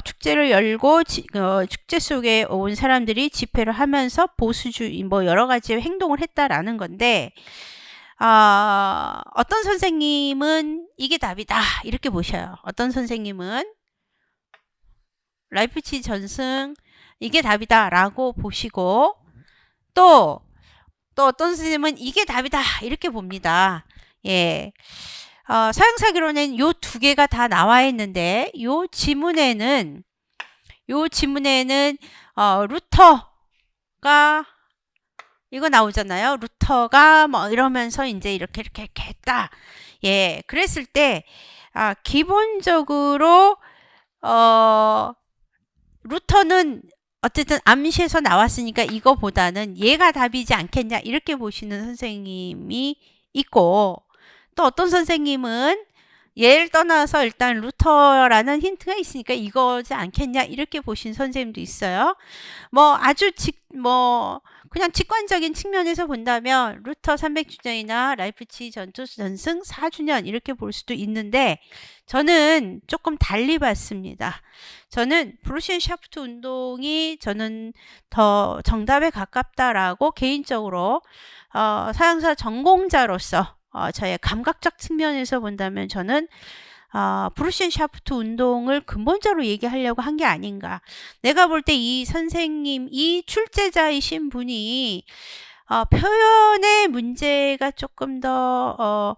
축제를 열고 축제 속에 온 사람들이 집회를 하면서 보수주의 뭐 여러 가지 행동을 했다라는 건데, 어떤 선생님은 이게 답이다 이렇게 보셔요. 어떤 선생님은 라이프치히 전승 이게 답이다 라고 보시고, 또 어떤 선생님은 이게 답이다 이렇게 봅니다. 예. 서양사기론에는 요 두 개가 다 나와 있는데, 요 지문에는 루터가 이거 나오잖아요. 루터가 뭐 이러면서 이제 이렇게 했다. 예. 그랬을 때 기본적으로 루터는 어쨌든 암시에서 나왔으니까 이거보다는 얘가 답이지 않겠냐 이렇게 보시는 선생님이 있고, 또 어떤 선생님은 얘를 떠나서 일단 루터라는 힌트가 있으니까 이거지 않겠냐 이렇게 보신 선생님도 있어요. 뭐 아주 그냥 직관적인 측면에서 본다면 루터 300주년이나 라이프치히 전승 4주년 이렇게 볼 수도 있는데, 저는 조금 달리 봤습니다. 저는 프루시안 샤프트 운동이 저는 더 정답에 가깝다라고 개인적으로 서양사 전공자로서 저의 감각적 측면에서 본다면 저는 프루시안 샤프트 운동을 근본적으로 얘기하려고 한 게 아닌가. 내가 볼 때 이 선생님, 이 출제자이신 분이 표현의 문제가 조금 더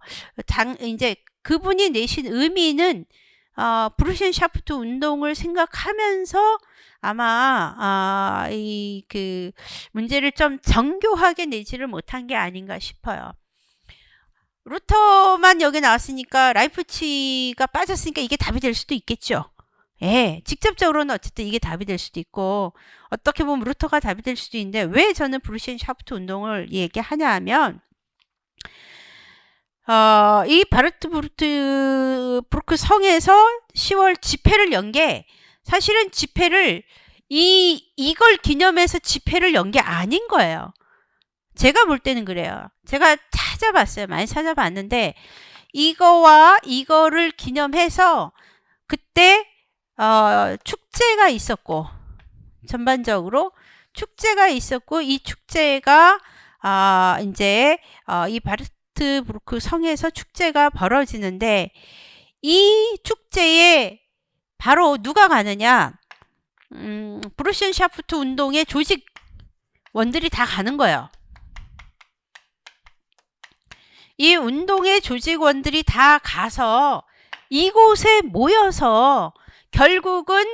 이제 그분이 내신 의미는 프루시안 샤프트 운동을 생각하면서 아마 그 문제를 좀 정교하게 내지를 못한 게 아닌가 싶어요. 루터만 여기 나왔으니까 라이프치히가 빠졌으니까 이게 답이 될 수도 있겠죠. 예, 직접적으로는 어쨌든 이게 답이 될 수도 있고, 어떻게 보면 루터가 답이 될 수도 있는데, 왜 저는 프루시안 샤프트 운동을 얘기하냐 하면, 이 바르트브루크 성에서 10월 집회를 연 게, 사실은 집회를 이걸 기념해서 집회를 연 게 아닌 거예요. 제가 볼 때는 그래요. 제가 찾아봤어요. 많이 찾아봤는데, 이거와 이거를 기념해서 그때 축제가 있었고, 전반적으로 축제가 있었고, 이 축제가 이제 이 바르트브루크 성에서 축제가 벌어지는데, 이 축제에 바로 누가 가느냐? 프루시안 샤프트 운동의 조직원들이 다 가는 거예요. 이 운동의 조직원들이 다 가서 이곳에 모여서 결국은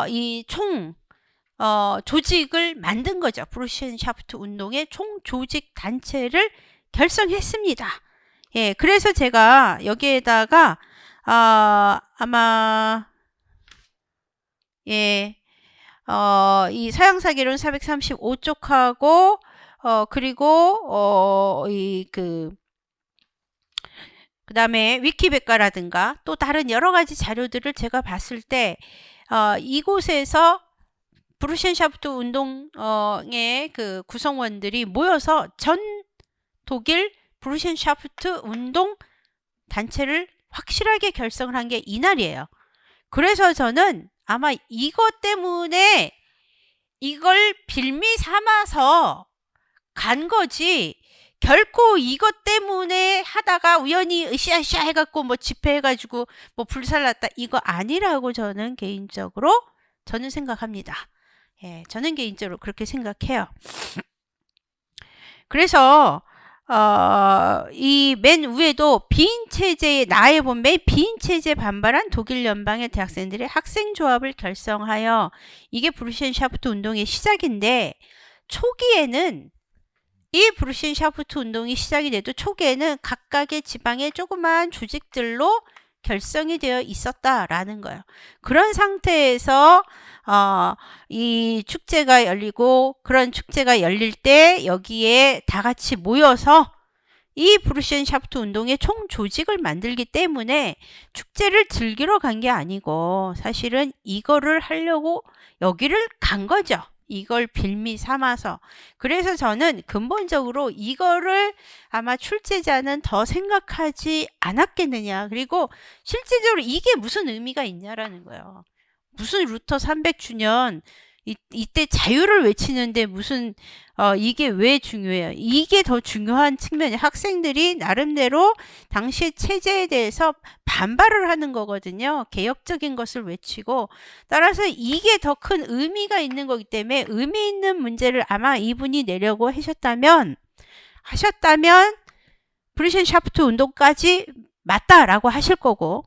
이 조직을 만든 거죠. 프루시안 샤프트 운동의 총 조직 단체를 결성했습니다. 예, 그래서 제가 여기에다가 아마 이 서양사기론 435쪽하고 그리고 그 다음에 위키백과라든가 또 다른 여러 가지 자료들을 제가 봤을 때 이곳에서 프루시안 샤프트 운동의 그 구성원들이 모여서 전 독일 프루시안 샤프트 운동 단체를 확실하게 결성을 한 게 이날이에요. 그래서 저는 아마 이것 때문에 이걸 빌미 삼아서 간 거지, 결코 이것 때문에 하다가 우연히 으쌰으쌰 해갖고 뭐 집회해가지고 뭐 불살났다 이거 아니라고 저는 개인적으로 생각합니다. 예, 저는 개인적으로 그렇게 생각해요. 그래서 이 맨 위에도 비인체제의 나에 본 맨 비인체제에 반발한 독일 연방의 대학생들의 학생조합을 결성하여, 이게 프루시안 샤프트 운동의 시작인데, 초기에는 이 프루시안 샤프트 운동이 시작이 돼도 초기에는 각각의 지방의 조그마한 조직들로 결성이 되어 있었다라는 거예요. 그런 상태에서 이 축제가 열리고, 그런 축제가 열릴 때 여기에 다 같이 모여서 이 프루시안 샤프트 운동의 총 조직을 만들기 때문에 축제를 즐기러 간 게 아니고 사실은 이거를 하려고 여기를 간 거죠. 이걸 빌미 삼아서. 그래서 저는 근본적으로 이거를 아마 출제자는 더 생각하지 않았겠느냐. 그리고 실제적으로 이게 무슨 의미가 있냐라는 거예요. 무슨 루터 300주년 이때 자유를 외치는데 무슨 이게 왜 중요해요? 이게 더 중요한 측면이 학생들이 나름대로 당시의 체제에 대해서 반발을 하는 거거든요. 개혁적인 것을 외치고 따라서 이게 더 큰 의미가 있는 거기 때문에 의미 있는 문제를 아마 이분이 내려고 하셨다면 브루션 샤프트 운동까지 맞다라고 하실 거고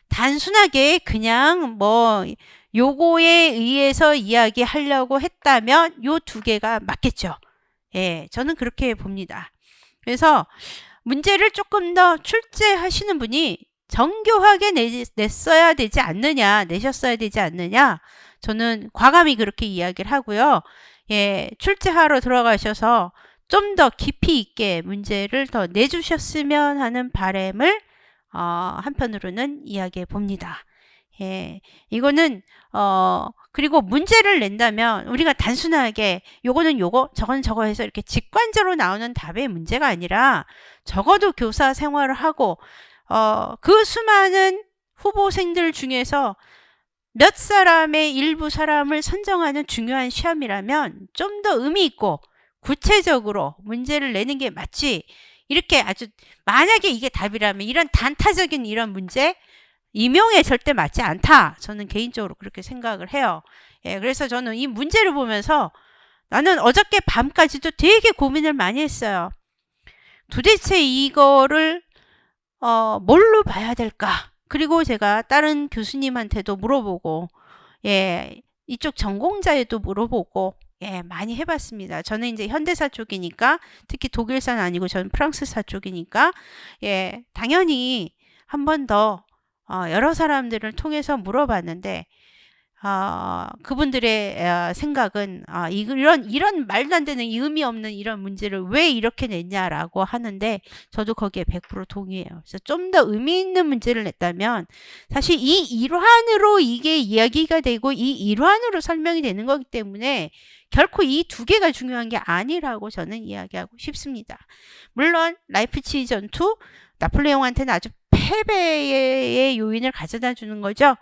단순하게 그냥 뭐 요거에 의해서 이야기하려고 했다면 요 두 개가 맞겠죠. 예, 저는 그렇게 봅니다. 그래서 문제를 조금 더 출제하시는 분이 정교하게 내셨어야 되지 않느냐. 저는 과감히 그렇게 이야기를 하고요. 예, 출제하러 들어가셔서 좀 더 깊이 있게 문제를 더 내주셨으면 하는 바람을 한편으로는 이야기해 봅니다. 예, 이거는 그리고 문제를 낸다면 우리가 단순하게 요거는 요거 저거는 저거 해서 이렇게 직관적으로 나오는 답의 문제가 아니라 적어도 교사 생활을 하고 그 수많은 후보생들 중에서 몇 사람의 일부 사람을 선정하는 중요한 시험이라면 좀 더 의미 있고 구체적으로 문제를 내는 게 맞지. 이렇게 아주 만약에 이게 답이라면 이런 단타적인 이런 문제 임용에 절대 맞지 않다. 저는 개인적으로 그렇게 생각을 해요. 예, 그래서 저는 이 문제를 보면서 나는 어저께 밤까지도 되게 고민을 많이 했어요. 도대체 이거를 뭘로 봐야 될까? 그리고 제가 다른 교수님한테도 물어보고 예, 이쪽 전공자에도 물어보고 예, 많이 해봤습니다. 저는 이제 현대사 쪽이니까 특히 독일사는 아니고 저는 프랑스사 쪽이니까 예, 당연히 한 번 더 여러 사람들을 통해서 물어봤는데 그분들의 생각은 이런 말도 안 되는 의미 없는 이런 문제를 왜 이렇게 냈냐라고 하는데 저도 거기에 100% 동의해요. 그래서 좀 더 의미 있는 문제를 냈다면 사실 이 일환으로 이게 이야기가 되고 이 일환으로 설명이 되는 거기 때문에 결코 이 두 개가 중요한 게 아니라고 저는 이야기하고 싶습니다. 물론 라이프치히 전투 나폴레옹한테는 아주 패배의 요인을 가져다 주는 거죠.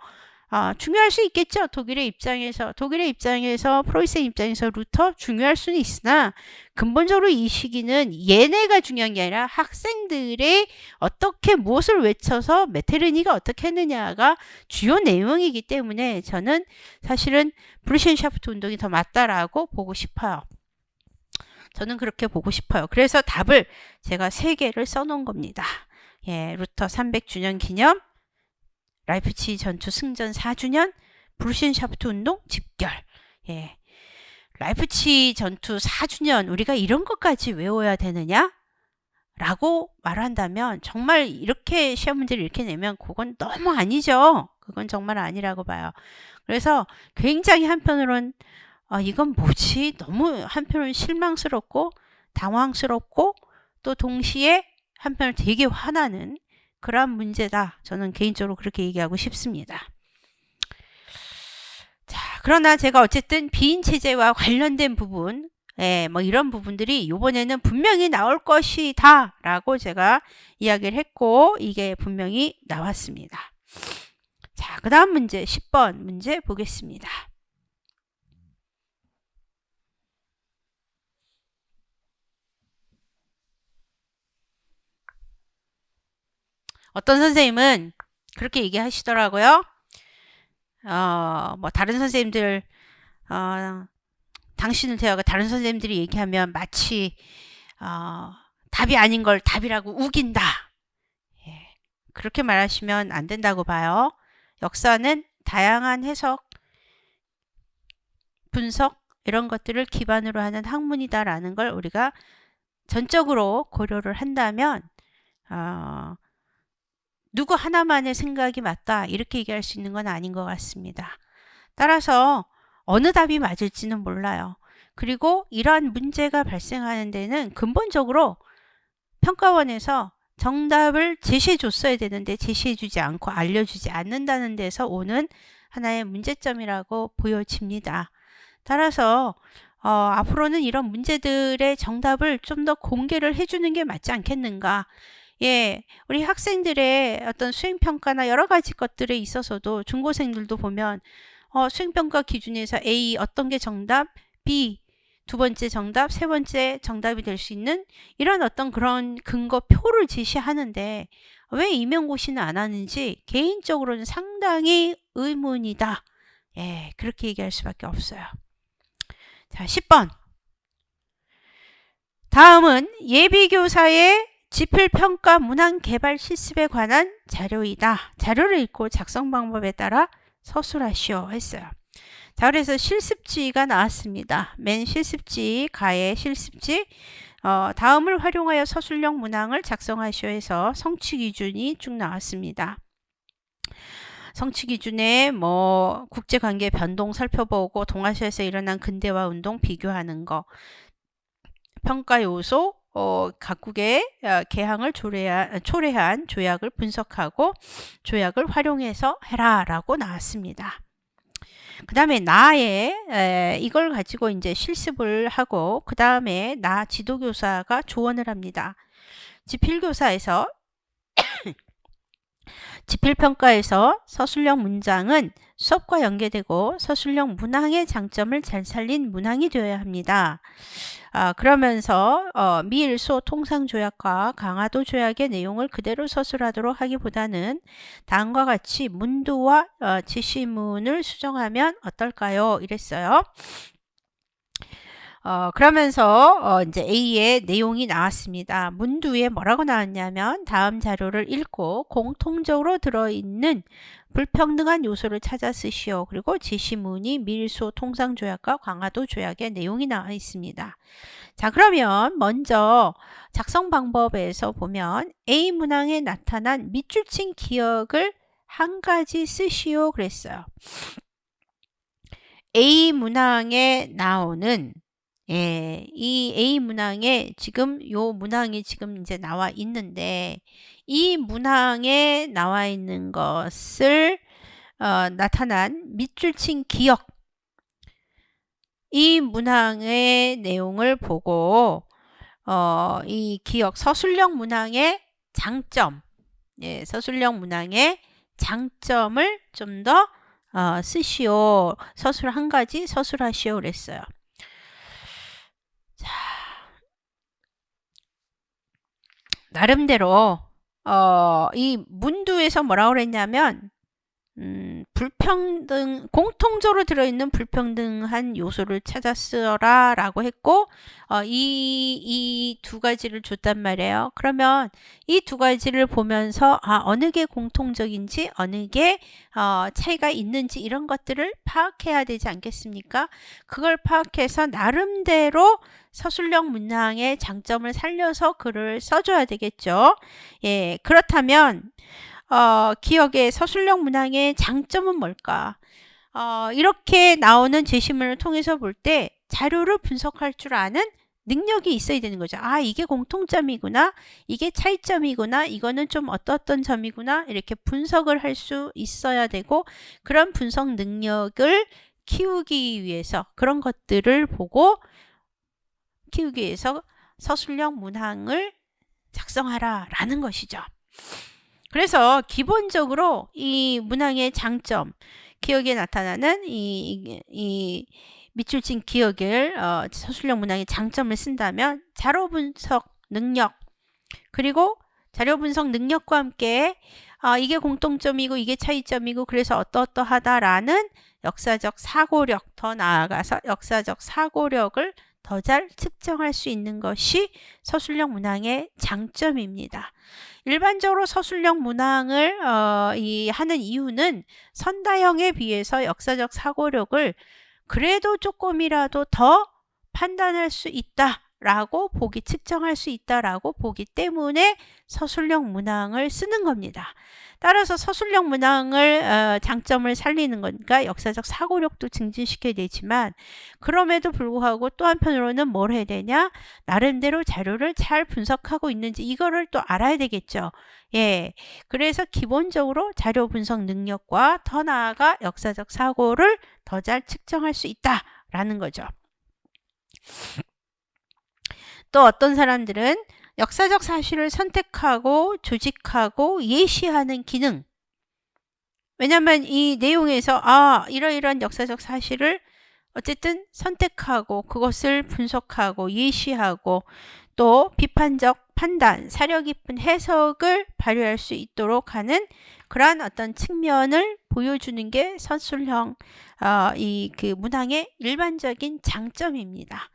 중요할 수 있겠죠. 독일의 입장에서 프로이센 입장에서 루터 중요할 수는 있으나 근본적으로 이 시기는 얘네가 중요한 게 아니라 학생들의 어떻게 무엇을 외쳐서 메테르니가 어떻게 했느냐가 주요 내용이기 때문에 저는 사실은 브루션 샤프트 운동이 더 맞다라고 보고 싶어요. 저는 그렇게 보고 싶어요. 그래서 답을 제가 3개를 써놓은 겁니다. 예, 루터 300주년 기념, 라이프치히 전투 승전 4주년, 브루션 샤프트 운동 집결. 예, 라이프치히 전투 4주년 우리가 이런 것까지 외워야 되느냐? 라고 말한다면 정말 이렇게 시험 문제를 이렇게 내면 그건 너무 아니죠. 그건 정말 아니라고 봐요. 그래서 굉장히 한편으로는 이건 뭐지? 너무 한편으로는 실망스럽고 당황스럽고 또 동시에 한편으로 되게 화나는 그런 문제다. 저는 개인적으로 그렇게 얘기하고 싶습니다. 자, 그러나 제가 어쨌든 비인체제와 관련된 부분, 뭐 이런 부분들이 이번에는 분명히 나올 것이다 라고 제가 이야기를 했고 이게 분명히 나왔습니다. 자, 그 다음 문제 10번 문제 보겠습니다. 어떤 선생님은 그렇게 얘기하시더라고요. 뭐 다른 선생님들 당신을 대하고 다른 선생님들이 얘기하면 마치 답이 아닌 걸 답이라고 우긴다. 예, 그렇게 말하시면 안 된다고 봐요. 역사는 다양한 해석, 분석 이런 것들을 기반으로 하는 학문이다라는 걸 우리가 전적으로 고려를 한다면 누구 하나만의 생각이 맞다 이렇게 얘기할 수 있는 건 아닌 것 같습니다. 따라서 어느 답이 맞을지는 몰라요. 그리고 이러한 문제가 발생하는 데는 근본적으로 평가원에서 정답을 제시해 줬어야 되는데 제시해 주지 않고 알려주지 않는다는 데서 오는 하나의 문제점이라고 보여집니다. 따라서 앞으로는 이런 문제들의 정답을 좀 더 공개를 해주는 게 맞지 않겠는가. 예, 우리 학생들의 어떤 수행평가나 여러 가지 것들에 있어서도 중고생들도 보면 수행평가 기준에서 A 어떤 게 정답, B 두 번째 정답, 세 번째 정답이 될 수 있는 이런 어떤 그런 근거표를 제시하는데 왜 임용고시는 안 하는지 개인적으로는 상당히 의문이다. 예, 그렇게 얘기할 수밖에 없어요. 자, 10번. 다음은 예비교사의 지필평가 문항 개발 실습에 관한 자료이다. 자료를 읽고 작성 방법에 따라 서술하시오 했어요. 자, 그래서 실습지가 나왔습니다. 맨 실습지, 가의 실습지. 다음을 활용하여 서술형 문항을 작성하시오 해서 성취 기준이 쭉 나왔습니다. 성취 기준에 뭐 국제관계 변동 살펴보고 동아시아에서 일어난 근대화 운동 비교하는 거, 평가 요소, 각국의 개항을 초래한 조약을 분석하고 조약을 활용해서 해라 라고 나왔습니다. 그 다음에 이걸 가지고 이제 실습을 하고 그 다음에 나 지도교사가 조언을 합니다. 지필교사에서 지필평가에서 서술형 문장은 수업과 연계되고 서술형 문항의 장점을 잘 살린 문항이 되어야 합니다. 그러면서 미일소 통상조약과 강화도 조약의 내용을 그대로 서술하도록 하기보다는 다음과 같이 문두와 지시문을 수정하면 어떨까요? 이랬어요. 그러면서 이제 A의 내용이 나왔습니다. 문두에 뭐라고 나왔냐면 다음 자료를 읽고 공통적으로 들어있는 불평등한 요소를 찾아 쓰시오. 그리고 지시문이 밀소 통상조약과 강화도 조약의 내용이 나와 있습니다. 자, 그러면 먼저 작성 방법에서 보면 A 문항에 나타난 밑줄 친 기억을 한 가지 쓰시오 그랬어요. A 문항에 나오는 이 A 문항에 지금 요 문항이 지금 이제 나와 있는데 이 문항에 나와 있는 것을 나타난 밑줄 친 기억 이 문항의 내용을 보고 이 기억 서술형 문항의 장점 서술형 문항의 장점을 좀 더 쓰시오. 서술 한 가지 서술하시오 그랬어요. 자, 나름대로 이 문두에서 뭐라고 그랬냐면 공통적으로 들어있는 불평등한 요소를 찾아 쓰라 라고 했고 이 두 가지를 줬단 말이에요. 그러면 이 두 가지를 보면서 어느 게 공통적인지 어느 게 차이가 있는지 이런 것들을 파악해야 되지 않겠습니까? 그걸 파악해서 나름대로 서술형 문항의 장점을 살려서 글을 써줘야 되겠죠. 예, 그렇다면 기억의 서술형 문항의 장점은 뭘까? 이렇게 나오는 제시문을 통해서 볼 때 자료를 분석할 줄 아는 능력이 있어야 되는 거죠. 이게 공통점이구나. 이게 차이점이구나. 이거는 좀 어떤 점이구나. 이렇게 분석을 할 수 있어야 되고 그런 분석 능력을 키우기 위해서 그런 것들을 보고 키우기 위해서 서술형 문항을 작성하라 라는 것이죠. 그래서 기본적으로 이 문항의 장점, 기억에 나타나는 이 밑줄 친 기억을 서술형 문항의 장점을 쓴다면 자료 분석 능력 그리고 자료 분석 능력과 함께 이게 공통점이고 이게 차이점이고 그래서 어떠하다라는 역사적 사고력 더 나아가서 역사적 사고력을 더 잘 측정할 수 있는 것이 서술형 문항의 장점입니다. 일반적으로 서술형 문항을 하는 이유는 선다형에 비해서 역사적 사고력을 그래도 조금이라도 더 판단할 수 있다라고 측정할 수 있다라고 보기 때문에 서술형 문항을 쓰는 겁니다. 따라서 서술형 문항을 장점을 살리는 거니까 역사적 사고력도 증진시켜야 되지만 그럼에도 불구하고 또 한편으로는 뭘 해야 되냐? 나름대로 자료를 잘 분석하고 있는지 이거를 또 알아야 되겠죠. 예, 그래서 기본적으로 자료 분석 능력과 더 나아가 역사적 사고를 더 잘 측정할 수 있다 라는 거죠. 또 어떤 사람들은 역사적 사실을 선택하고 조직하고 예시하는 기능. 왜냐하면 이 내용에서 이러이러한 역사적 사실을 어쨌든 선택하고 그것을 분석하고 예시하고 또 비판적 판단, 사려 깊은 해석을 발휘할 수 있도록 하는 그러한 어떤 측면을 보여주는 게 서술형 그 문항의 일반적인 장점입니다.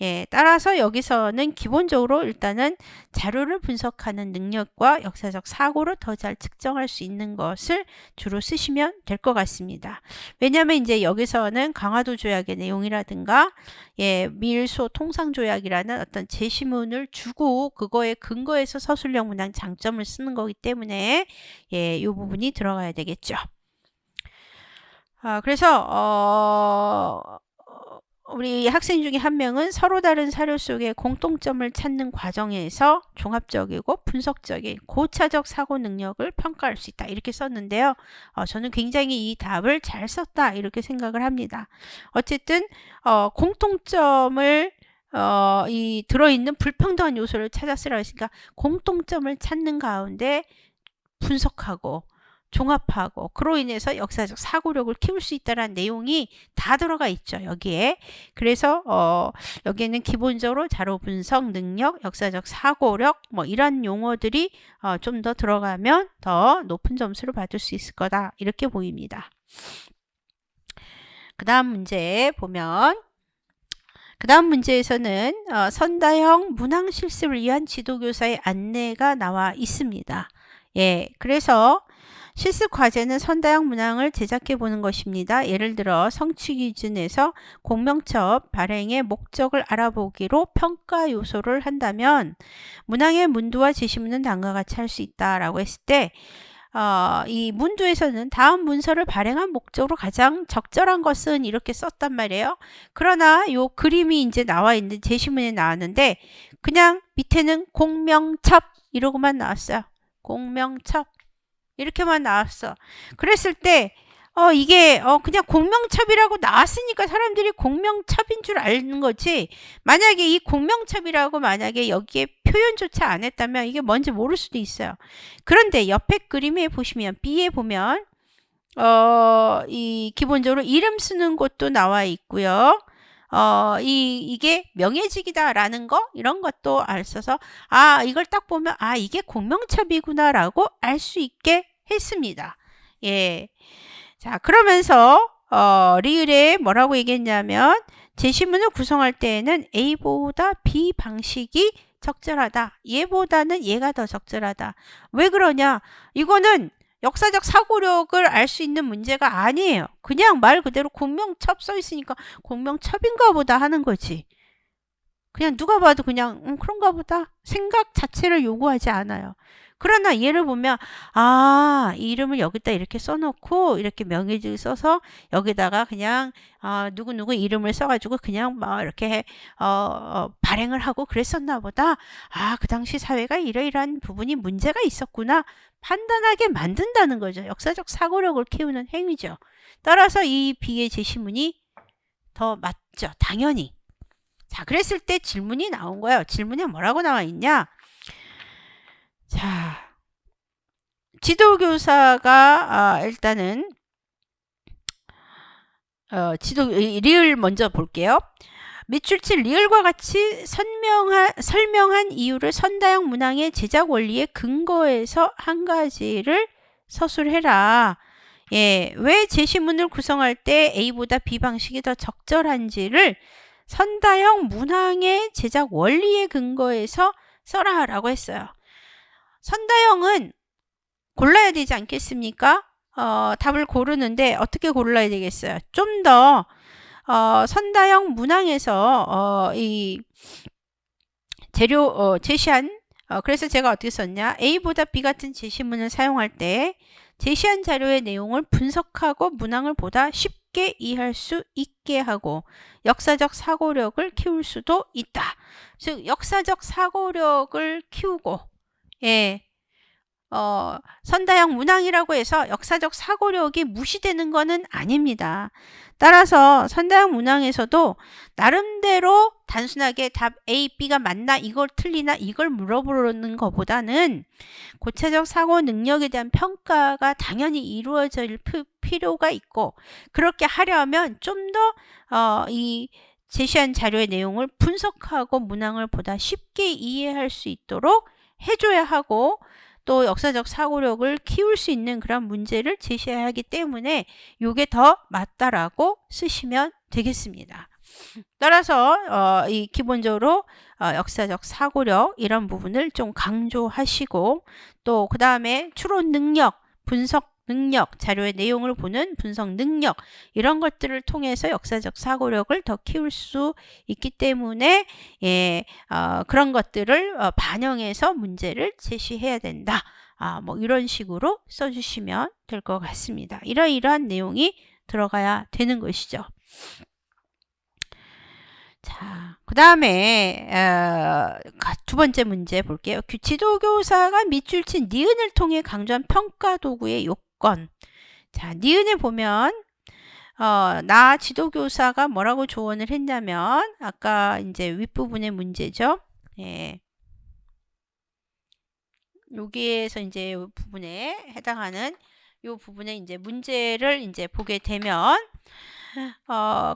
예, 따라서 여기서는 기본적으로 일단은 자료를 분석하는 능력과 역사적 사고를 더 잘 측정할 수 있는 것을 주로 쓰시면 될 것 같습니다. 왜냐하면 이제 여기서는 강화도 조약의 내용이라든가 밀소 통상 조약이라는 어떤 제시문을 주고 그거에 근거해서 서술형 문항 장점을 쓰는 거기 때문에 이 부분이 들어가야 되겠죠. 그래서 우리 학생 중에 한 명은 서로 다른 사료 속에 공통점을 찾는 과정에서 종합적이고 분석적인 고차적 사고 능력을 평가할 수 있다. 이렇게 썼는데요. 저는 굉장히 이 답을 잘 썼다. 이렇게 생각을 합니다. 어쨌든 공통점을 이 들어있는 불평등한 요소를 찾아 쓰라고 했으니까 공통점을 찾는 가운데 분석하고 종합하고 그로 인해서 역사적 사고력을 키울 수 있다는 내용이 다 들어가 있죠. 여기에. 그래서 여기에는 기본적으로 자료 분석 능력, 역사적 사고력 뭐 이런 용어들이 좀 더 들어가면 더 높은 점수를 받을 수 있을 거다. 이렇게 보입니다. 그 다음 문제 보면 그 다음 문제에서는 선다형 문항 실습을 위한 지도교사의 안내가 나와 있습니다. 그래서 실습 과제는 선다형 문항을 제작해 보는 것입니다. 예를 들어 성취 기준에서 공명첩 발행의 목적을 알아보기로 평가 요소를 한다면 문항의 문두와 제시문은 다음과 같이 할 수 있다라고 했을 때 이 문두에서는 다음 문서를 발행한 목적으로 가장 적절한 것은 이렇게 썼단 말이에요. 그러나 요 그림이 이제 나와 있는 제시문에 나왔는데 그냥 밑에는 공명첩 이러고만 나왔어요. 공명첩 이렇게만 나왔어. 그랬을 때 이게 그냥 공명첩이라고 나왔으니까 사람들이 공명첩인 줄 아는 거지. 만약에 이 공명첩이라고 만약에 여기에 표현조차 안 했다면 이게 뭔지 모를 수도 있어요. 그런데 옆에 그림에 보시면 B에 보면 이 기본적으로 이름 쓰는 곳도 나와 있고요. 이게 명예직이다라는 거 이런 것도 알써서 이걸 딱 보면 이게 공명첩이구나 라고 알 수 있게 했습니다. 자, 그러면서 리을에 뭐라고 얘기했냐면 제시문을 구성할 때에는 A보다 B 방식이 적절하다. 얘보다는 얘가 더 적절하다. 왜 그러냐? 이거는 역사적 사고력을 알 수 있는 문제가 아니에요. 그냥 말 그대로 공명첩 써 있으니까 공명첩인가 보다 하는 거지. 그냥 누가 봐도 그냥 그런가 보다 생각 자체를 요구하지 않아요. 그러나 얘를 보면 이 이름을 여기다 이렇게 써놓고 이렇게 명예직을 써서 여기다가 그냥 누구누구 이름을 써가지고 그냥 막 이렇게 발행을 하고 그랬었나 보다. 그 당시 사회가 이러이러한 부분이 문제가 있었구나 판단하게 만든다는 거죠. 역사적 사고력을 키우는 행위죠. 따라서 이 B의 제시문이 더 맞죠. 당연히. 자, 그랬을 때 질문이 나온 거예요. 질문에 뭐라고 나와 있냐? 자, 지도교사가 일단은 리을 먼저 볼게요. 밑줄치 리을과 같이 설명한 이유를 선다형 문항의 제작 원리에 근거해서 한 가지를 서술해라. 왜 제시문을 구성할 때 A보다 B 방식이 더 적절한지를 선다형 문항의 제작 원리에 근거해서 써라 라고 했어요. 선다형은 골라야 되지 않겠습니까? 답을 고르는데 어떻게 골라야 되겠어요? 좀 더 선다형 문항에서 이 재료 제시한 그래서 제가 어떻게 썼냐? A보다 B 같은 제시문을 사용할 때 제시한 자료의 내용을 분석하고 문항을 보다 쉽게 이해할 수 있게 하고 역사적 사고력을 키울 수도 있다. 즉 역사적 사고력을 키우고 선다형 문항이라고 해서 역사적 사고력이 무시되는 것은 아닙니다. 따라서 선다형 문항에서도 나름대로 단순하게 답 A, B가 맞나 이걸 틀리나 이걸 물어보는 것보다는 고차적 사고 능력에 대한 평가가 당연히 이루어질 필요가 있고, 그렇게 하려면 좀 더 이 제시한 자료의 내용을 분석하고 문항을 보다 쉽게 이해할 수 있도록 해줘야 하고, 또 역사적 사고력을 키울 수 있는 그런 문제를 제시해야 하기 때문에 이게 더 맞다라고 쓰시면 되겠습니다. 따라서 이 기본적으로 역사적 사고력 이런 부분을 좀 강조하시고, 또 그 다음에 추론 능력, 분석 능력, 자료의 내용을 보는 분석 능력 이런 것들을 통해서 역사적 사고력을 더 키울 수 있기 때문에 그런 것들을 반영해서 문제를 제시해야 된다. 뭐 이런 식으로 써주시면 될 것 같습니다. 이러이러한 내용이 들어가야 되는 것이죠. 자, 그 다음에 두 번째 문제 볼게요. 지도교사가 밑줄 친 니은을 통해 강조한 평가 도구의 요건. 자, 니은에 보면 나 지도교사가 뭐라고 조언을 했냐면, 아까 이제 윗부분의 문제죠. 예. 여기에서 이제 이 부분에 해당하는 이 부분에 이제 문제를 이제 보게 되면,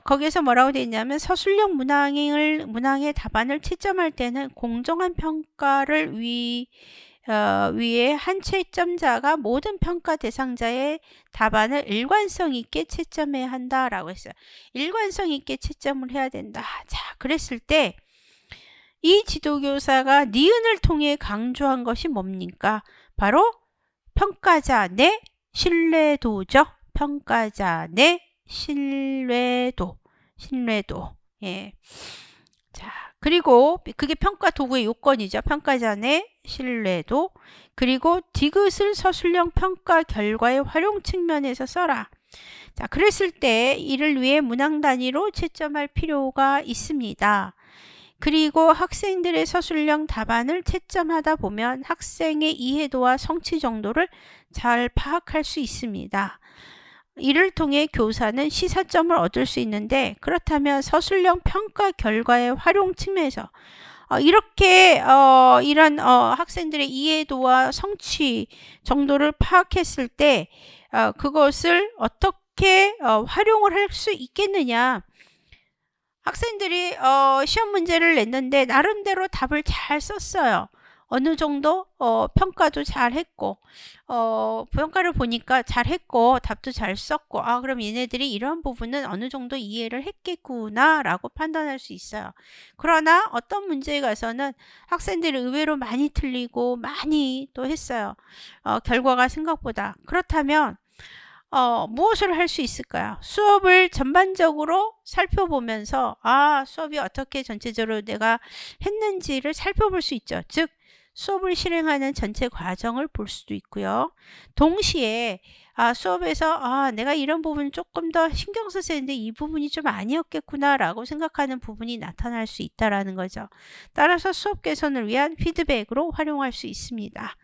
거기에서 뭐라고 되어 있냐면, 서술형 문항의 답안을 채점할 때는 공정한 평가를 위해 한 채점자가 모든 평가 대상자의 답안을 일관성 있게 채점해야 한다라고 했어요. 일관성 있게 채점을 해야 된다. 자, 그랬을 때 이 지도교사가 니은을 통해 강조한 것이 뭡니까? 바로 평가자 내 신뢰도죠. 평가자 내 신뢰도. 예. 자, 그리고 그게 평가 도구의 요건이죠. 평가자 내 신뢰도. 그리고 디귿을 서술형 평가 결과의 활용 측면에서 써라. 자, 그랬을 때 이를 위해 문항 단위로 채점할 필요가 있습니다. 그리고 학생들의 서술형 답안을 채점하다 보면 학생의 이해도와 성취 정도를 잘 파악할 수 있습니다. 이를 통해 교사는 시사점을 얻을 수 있는데, 그렇다면 서술형 평가 결과의 활용 측면에서 이렇게 이런 학생들의 이해도와 성취 정도를 파악했을 때 그것을 어떻게 활용을 할 수 있겠느냐. 학생들이 시험 문제를 냈는데 나름대로 답을 잘 썼어요. 어느 정도 평가도 잘 했고, 평가를 보니까 잘 했고 답도 잘 썼고, 그럼 얘네들이 이런 부분은 어느 정도 이해를 했겠구나 라고 판단할 수 있어요. 그러나 어떤 문제에 가서는 학생들이 의외로 많이 틀리고 많이 또 했어요. 결과가 생각보다. 그렇다면 무엇을 할 수 있을까요? 수업을 전반적으로 살펴보면서 수업이 어떻게 전체적으로 내가 했는지를 살펴볼 수 있죠. 즉 수업을 실행하는 전체 과정을 볼 수도 있고요. 동시에 수업에서 내가 이런 부분 조금 더 신경 써서 했는데 이 부분이 좀 아니었겠구나 라고 생각하는 부분이 나타날 수 있다라는 거죠. 따라서 수업 개선을 위한 피드백으로 활용할 수 있습니다.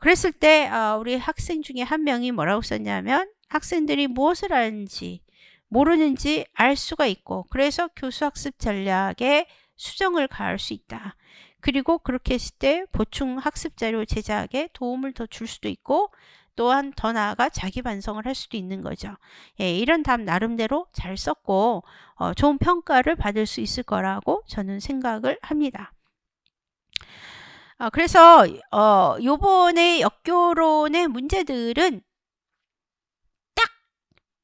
그랬을 때 우리 학생 중에 한 명이 뭐라고 썼냐면, 학생들이 무엇을 아는지 모르는지 알 수가 있고, 그래서 교수학습 전략에 수정을 가할 수 있다. 그리고 그렇게 했을 때 보충 학습 자료 제작에 도움을 더 줄 수도 있고, 또한 더 나아가 자기 반성을 할 수도 있는 거죠. 이런 답 나름대로 잘 썼고 좋은 평가를 받을 수 있을 거라고 저는 생각을 합니다. 그래서 요번에 역교론의 문제들은 딱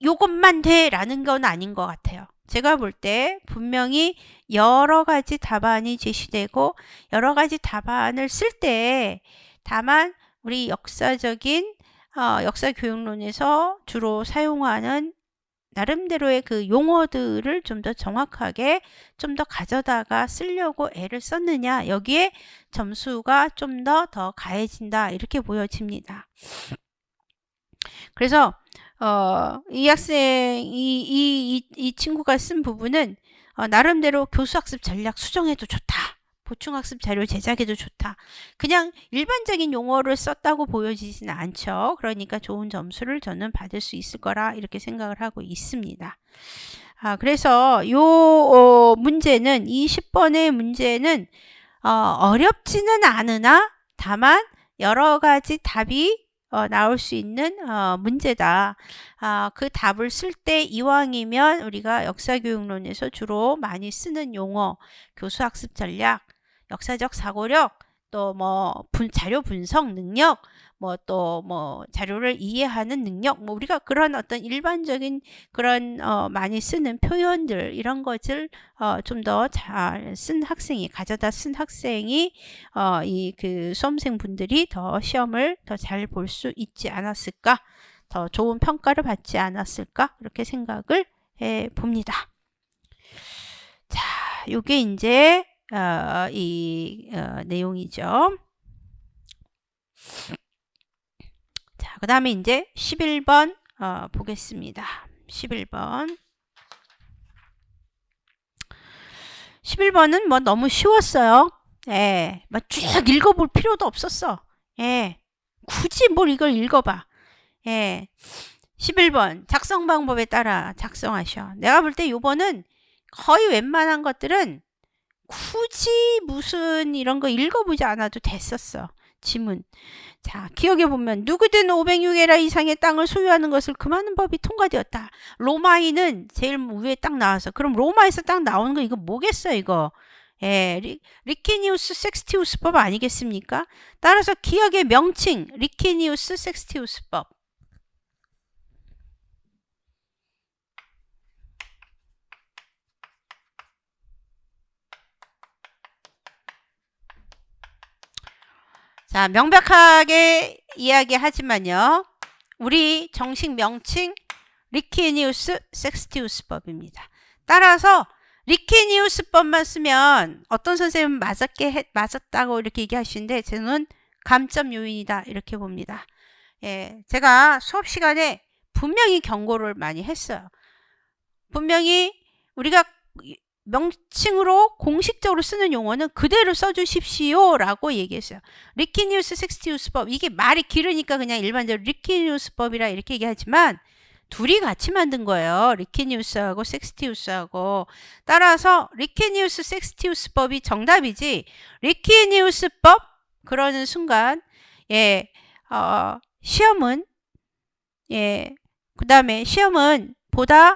요것만 돼 라는 건 아닌 것 같아요. 제가 볼 때 분명히 여러 가지 답안이 제시되고 여러 가지 답안을 쓸 때, 다만 우리 역사적인 역사교육론에서 주로 사용하는 나름대로의 그 용어들을 좀 더 정확하게 좀 더 가져다가 쓰려고 애를 썼느냐, 여기에 점수가 좀 더 가해진다 이렇게 보여집니다. 그래서 이 학생 이 친구가 쓴 부분은 나름대로 교수학습 전략 수정해도 좋다 보충학습 자료 제작에도 좋다. 그냥 일반적인 용어를 썼다고 보여지지는 않죠. 그러니까 좋은 점수를 저는 받을 수 있을 거라 이렇게 생각을 하고 있습니다. 그래서 요 문제는 20번의 문제는 어렵지는 않으나 다만 여러 가지 답이 나올 수 있는 문제다. 그 답을 쓸 때 이왕이면 우리가 역사교육론에서 주로 많이 쓰는 용어, 교수학습 전략, 역사적 사고력, 또 뭐 자료 분석 능력, 뭐 또 뭐 자료를 이해하는 능력, 뭐 우리가 그런 어떤 일반적인 그런 많이 쓰는 표현들 이런 것을 좀 더 잘 쓴 학생이 가져다 쓴 학생이 이 그 수험생 분들이 더 시험을 더 잘 볼 수 있지 않았을까, 더 좋은 평가를 받지 않았을까 그렇게 생각을 해 봅니다. 자, 요게 이제 이 내용이죠. 자, 그 다음에 이제 11번 보겠습니다. 11번. 11번은 뭐 너무 쉬웠어요. 예, 막 쭉 읽어볼 필요도 없었어. 예, 굳이 뭘 이걸 읽어봐. 예, 11번 작성 방법에 따라 작성하셔. 내가 볼 때 요번은 거의 웬만한 것들은 굳이 무슨 이런 거 읽어보지 않아도 됐었어. 지문. 자, 기억해 보면 누구든 506에라 이상의 땅을 소유하는 것을 금하는 법이 통과되었다. 로마인은 제일 위에 딱 나와서, 그럼 로마에서 딱 나오는 거 이거 뭐겠어 이거. 예, 리키니우스 섹스티우스법 아니겠습니까? 따라서 기억의 명칭 리키니우스 섹스티우스법. 자, 명백하게 이야기하지만요. 우리 정식 명칭 리키니우스 섹스티우스법입니다. 따라서 리키니우스법만 쓰면 어떤 선생님은 맞았다고 이렇게 얘기하시는데 저는 감점 요인이다 이렇게 봅니다. 예, 제가 수업 시간에 분명히 경고를 많이 했어요. 분명히 우리가 명칭으로 공식적으로 쓰는 용어는 그대로 써주십시오 라고 얘기했어요. 리키니우스 섹스티우스법, 이게 말이 길으니까 그냥 일반적으로 리키니우스법이라 이렇게 얘기하지만 둘이 같이 만든 거예요. 리키니우스하고 섹스티우스하고. 따라서 리키니우스 섹스티우스법이 정답이지 리키니우스법 그러는 순간 예, 시험은 예, 그 다음에 시험은 보다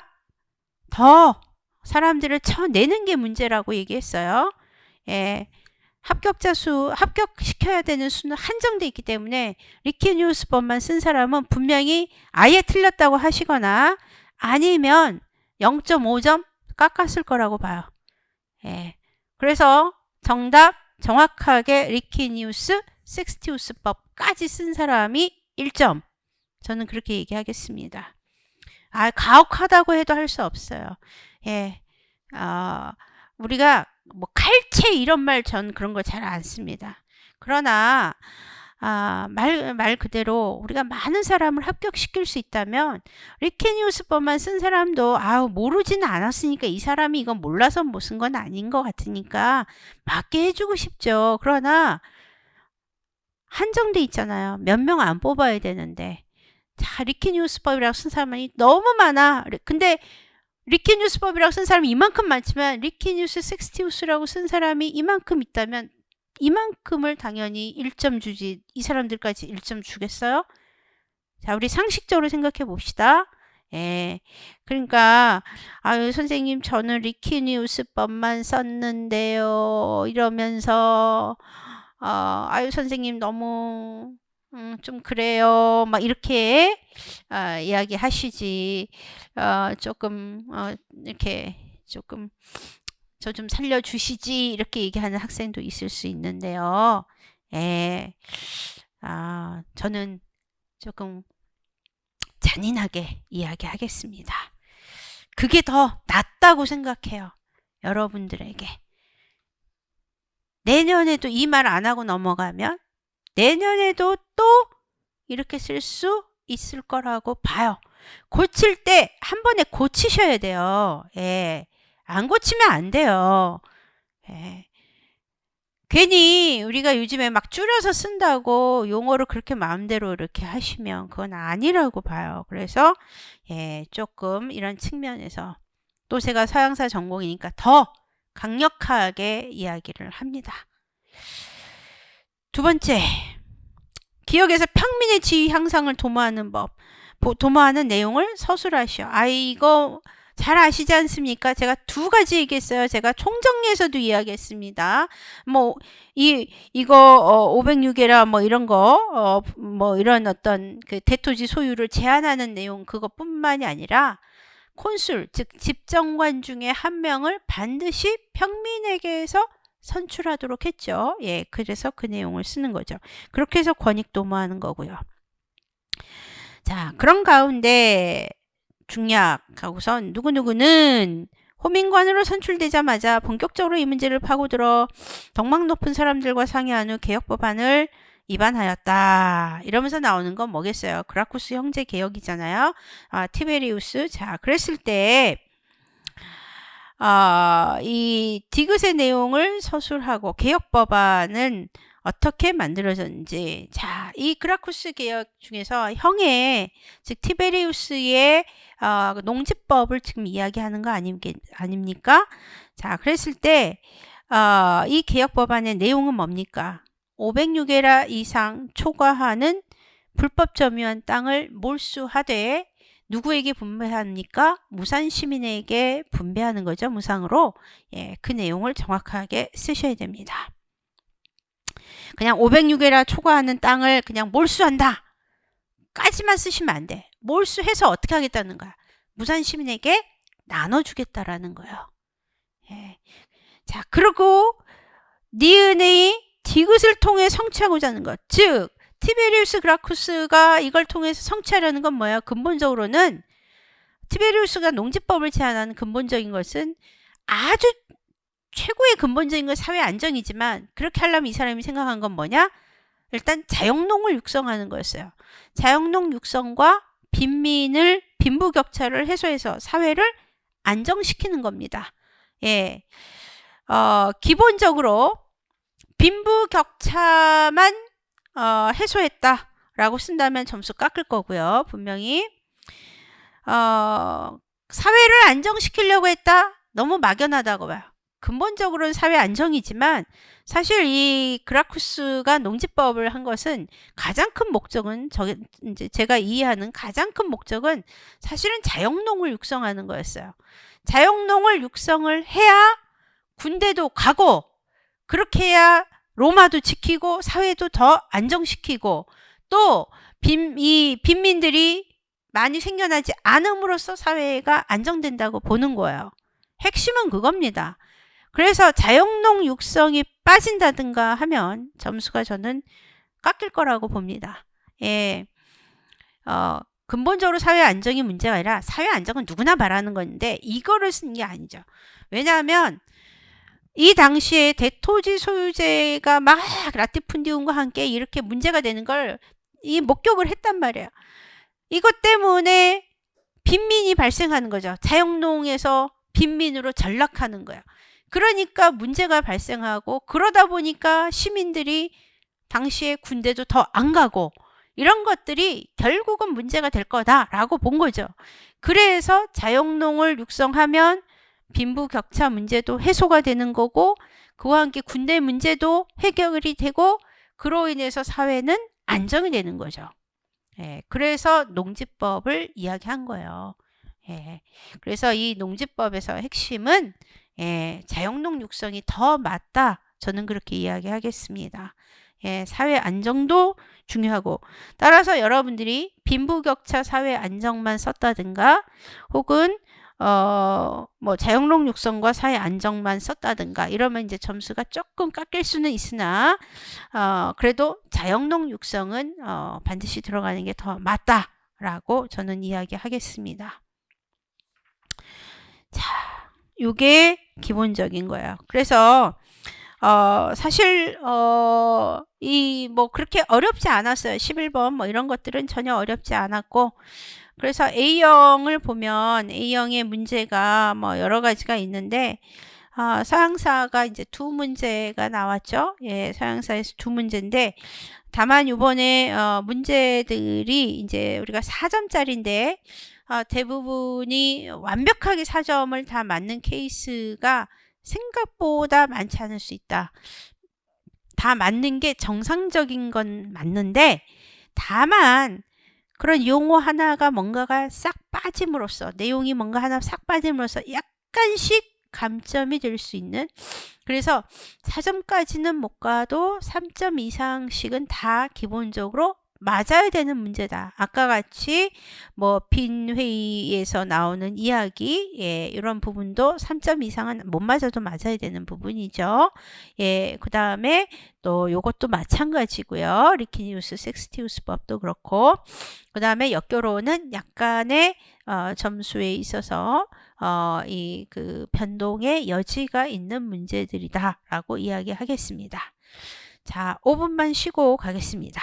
더 사람들을 쳐내는 게 문제라고 얘기했어요. 예, 합격시켜야 되는 수는 한정돼 있기 때문에 리키니우스법만 쓴 사람은 분명히 아예 틀렸다고 하시거나 아니면 0.5점 깎았을 거라고 봐요. 예, 그래서 정답 정확하게 리키니우스 섹스티우스법까지 쓴 사람이 1점. 저는 그렇게 얘기하겠습니다. 가혹하다고 해도 할 수 없어요. 예, 우리가 뭐 칼체 이런 말 전 그런 거 잘 안 씁니다. 그러나 말 그대로 우리가 많은 사람을 합격시킬 수 있다면 리키니우스법만 쓴 사람도 모르지는 않았으니까 이 사람이 이건 몰라서 못 쓴 건 아닌 것 같으니까 맞게 해주고 싶죠. 그러나 한정돼 있잖아요. 몇 명 안 뽑아야 되는데. 자, 리키니우스법이라고 쓴 사람이 너무 많아. 근데 리키니우스법이라고 쓴 사람이 이만큼 많지만 리키니우스 섹스티우스라고 쓴 사람이 이만큼 있다면 이만큼을 당연히 1점 주지. 이 사람들까지 1점 주겠어요? 자, 우리 상식적으로 생각해 봅시다. 예. 그러니까 선생님 저는 리키니우스법만 썼는데요. 이러면서 선생님 너무 좀 그래요. 막 이렇게 이야기 하시지. 조금 이렇게 조금 저 좀 살려주시지 이렇게 얘기하는 학생도 있을 수 있는데요. 예. 저는 조금 잔인하게 이야기하겠습니다. 그게 더 낫다고 생각해요. 여러분들에게. 내년에도 이 말 안 하고 넘어가면 내년에도 또 이렇게 쓸 수 있을 거라고 봐요. 고칠 때 한 번에 고치셔야 돼요. 예. 안 고치면 안 돼요. 예. 괜히 우리가 요즘에 막 줄여서 쓴다고 용어를 그렇게 마음대로 이렇게 하시면 그건 아니라고 봐요. 그래서 조금 이런 측면에서 또 제가 서양사 전공이니까 더 강력하게 이야기를 합니다. 두 번째, 기억에서 평민의 지위 향상을 도모하는 내용을 서술하시오. 이거 잘 아시지 않습니까? 제가 두 가지 얘기했어요. 제가 총정리해서도 이야기했습니다. 이거 506회라 이런 거, 이런 어떤 그 대토지 소유를 제한하는 내용 그것뿐만이 아니라 콘술, 즉 집정관 중에 한 명을 반드시 평민에게서 선출하도록 했죠. 그래서 그 내용을 쓰는 거죠. 그렇게 해서 권익 도모하는 거고요. 자, 그런 가운데 중략하고선 누구누구는 호민관으로 선출되자마자 본격적으로 이 문제를 파고들어 덕망 높은 사람들과 상의한 후 개혁법안을 위반하였다. 이러면서 나오는 건 뭐겠어요? 그라쿠스 형제 개혁이잖아요. 티베리우스. 자, 그랬을 때 이 디귿의 내용을 서술하고 개혁법안은 어떻게 만들어졌는지. 자, 이 그라쿠스 개혁 중에서 형의, 즉 티베리우스의 농지법을 지금 이야기하는 거 아닙니까? 자, 그랬을 때 이 개혁법안의 내용은 뭡니까? 506에라 이상 초과하는 불법 점유한 땅을 몰수하되 누구에게 분배합니까? 무산 시민에게 분배하는 거죠. 무상으로. 그 내용을 정확하게 쓰셔야 됩니다. 그냥 506에라 초과하는 땅을 그냥 몰수한다 까지만 쓰시면 안 돼. 몰수해서 어떻게 하겠다는 거야? 무산 시민에게 나눠주겠다라는 거예요. 자, 그리고 니은의 디귿을 통해 성취하고자 하는 것. 즉 티베리우스 그라쿠스가 이걸 통해서 성취하려는 건 뭐예요? 근본적으로는 티베리우스가 농지법을 제안하는 근본적인 것은 아주 최고의 근본적인 건 사회 안정이지만 그렇게 하려면 이 사람이 생각한 건 뭐냐? 일단 자영농을 육성하는 거였어요. 자영농 육성과 빈부격차를 해소해서 사회를 안정시키는 겁니다. 기본적으로 빈부격차만 해소했다라고 쓴다면 점수 깎을 거고요. 분명히 사회를 안정시키려고 했다? 너무 막연하다고 봐요. 근본적으로는 사회 안정이지만 사실 이 그라쿠스가 농지법을 한 것은 가장 큰 목적은 이제 제가 이해하는 가장 큰 목적은 사실은 자영농을 육성하는 거였어요. 자영농을 육성을 해야 군대도 가고 그렇게 해야 로마도 지키고 사회도 더 안정시키고 또 이 빈민들이 많이 생겨나지 않음으로써 사회가 안정된다고 보는 거예요. 핵심은 그겁니다. 그래서 자영농 육성이 빠진다든가 하면 점수가 저는 깎일 거라고 봅니다. 근본적으로 사회 안정이 문제가 아니라 사회 안정은 누구나 바라는 건데 이거를 쓴 게 아니죠. 왜냐하면 이 당시에 대토지 소유제가 막 라티푼디움과 함께 이렇게 문제가 되는 걸 목격을 했단 말이에요. 이것 때문에 빈민이 발생하는 거죠. 자영농에서 빈민으로 전락하는 거예요. 그러니까 문제가 발생하고 그러다 보니까 시민들이 당시에 군대도 더 안 가고 이런 것들이 결국은 문제가 될 거다라고 본 거죠. 그래서 자영농을 육성하면 빈부격차 문제도 해소가 되는 거고 그와 함께 군대 문제도 해결이 되고 그로 인해서 사회는 안정이 되는 거죠. 그래서 농지법을 이야기한 거예요. 그래서 이 농지법에서 핵심은 자영농 육성이 더 맞다. 저는 그렇게 이야기하겠습니다. 사회 안정도 중요하고 따라서 여러분들이 빈부격차 사회 안정만 썼다든가 혹은 자영농 육성과 사회 안정만 썼다든가 이러면 이제 점수가 조금 깎일 수는 있으나 그래도 자영농 육성은 반드시 들어가는 게 더 맞다라고 저는 이야기하겠습니다. 자, 이게 기본적인 거예요. 그래서 사실 그렇게 어렵지 않았어요. 11번 이런 것들은 전혀 어렵지 않았고 그래서 A형을 보면 A형의 문제가 여러 가지가 있는데 서양사가 이제 두 문제가 나왔죠. 예, 서양사에서 두 문제인데, 다만 요번에 문제들이 이제 우리가 4점짜리인데 대부분이 완벽하게 4점을 다 맞는 케이스가 생각보다 많지 않을 수 있다. 다 맞는 게 정상적인 건 맞는데, 다만 그런 용어 하나가 뭔가가 싹 빠짐으로써, 내용이 뭔가 하나 싹 빠짐으로써 약간씩 감점이 될 수 있는, 그래서 4점까지는 못 가도 3점 이상씩은 다 기본적으로 맞아야 되는 문제다. 아까 같이 뭐 빈 회의에서 나오는 이야기, 예, 이런 부분도 3점 이상은 못 맞아도 맞아야 되는 부분이죠. 예, 그 다음에 또 요것도 마찬가지고요. 리키니우스 섹스티우스 법도 그렇고, 그 다음에 역교로는 약간의 점수에 있어서 이 그 변동의 여지가 있는 문제들이다 라고 이야기하겠습니다. 자, 5분만 쉬고 가겠습니다.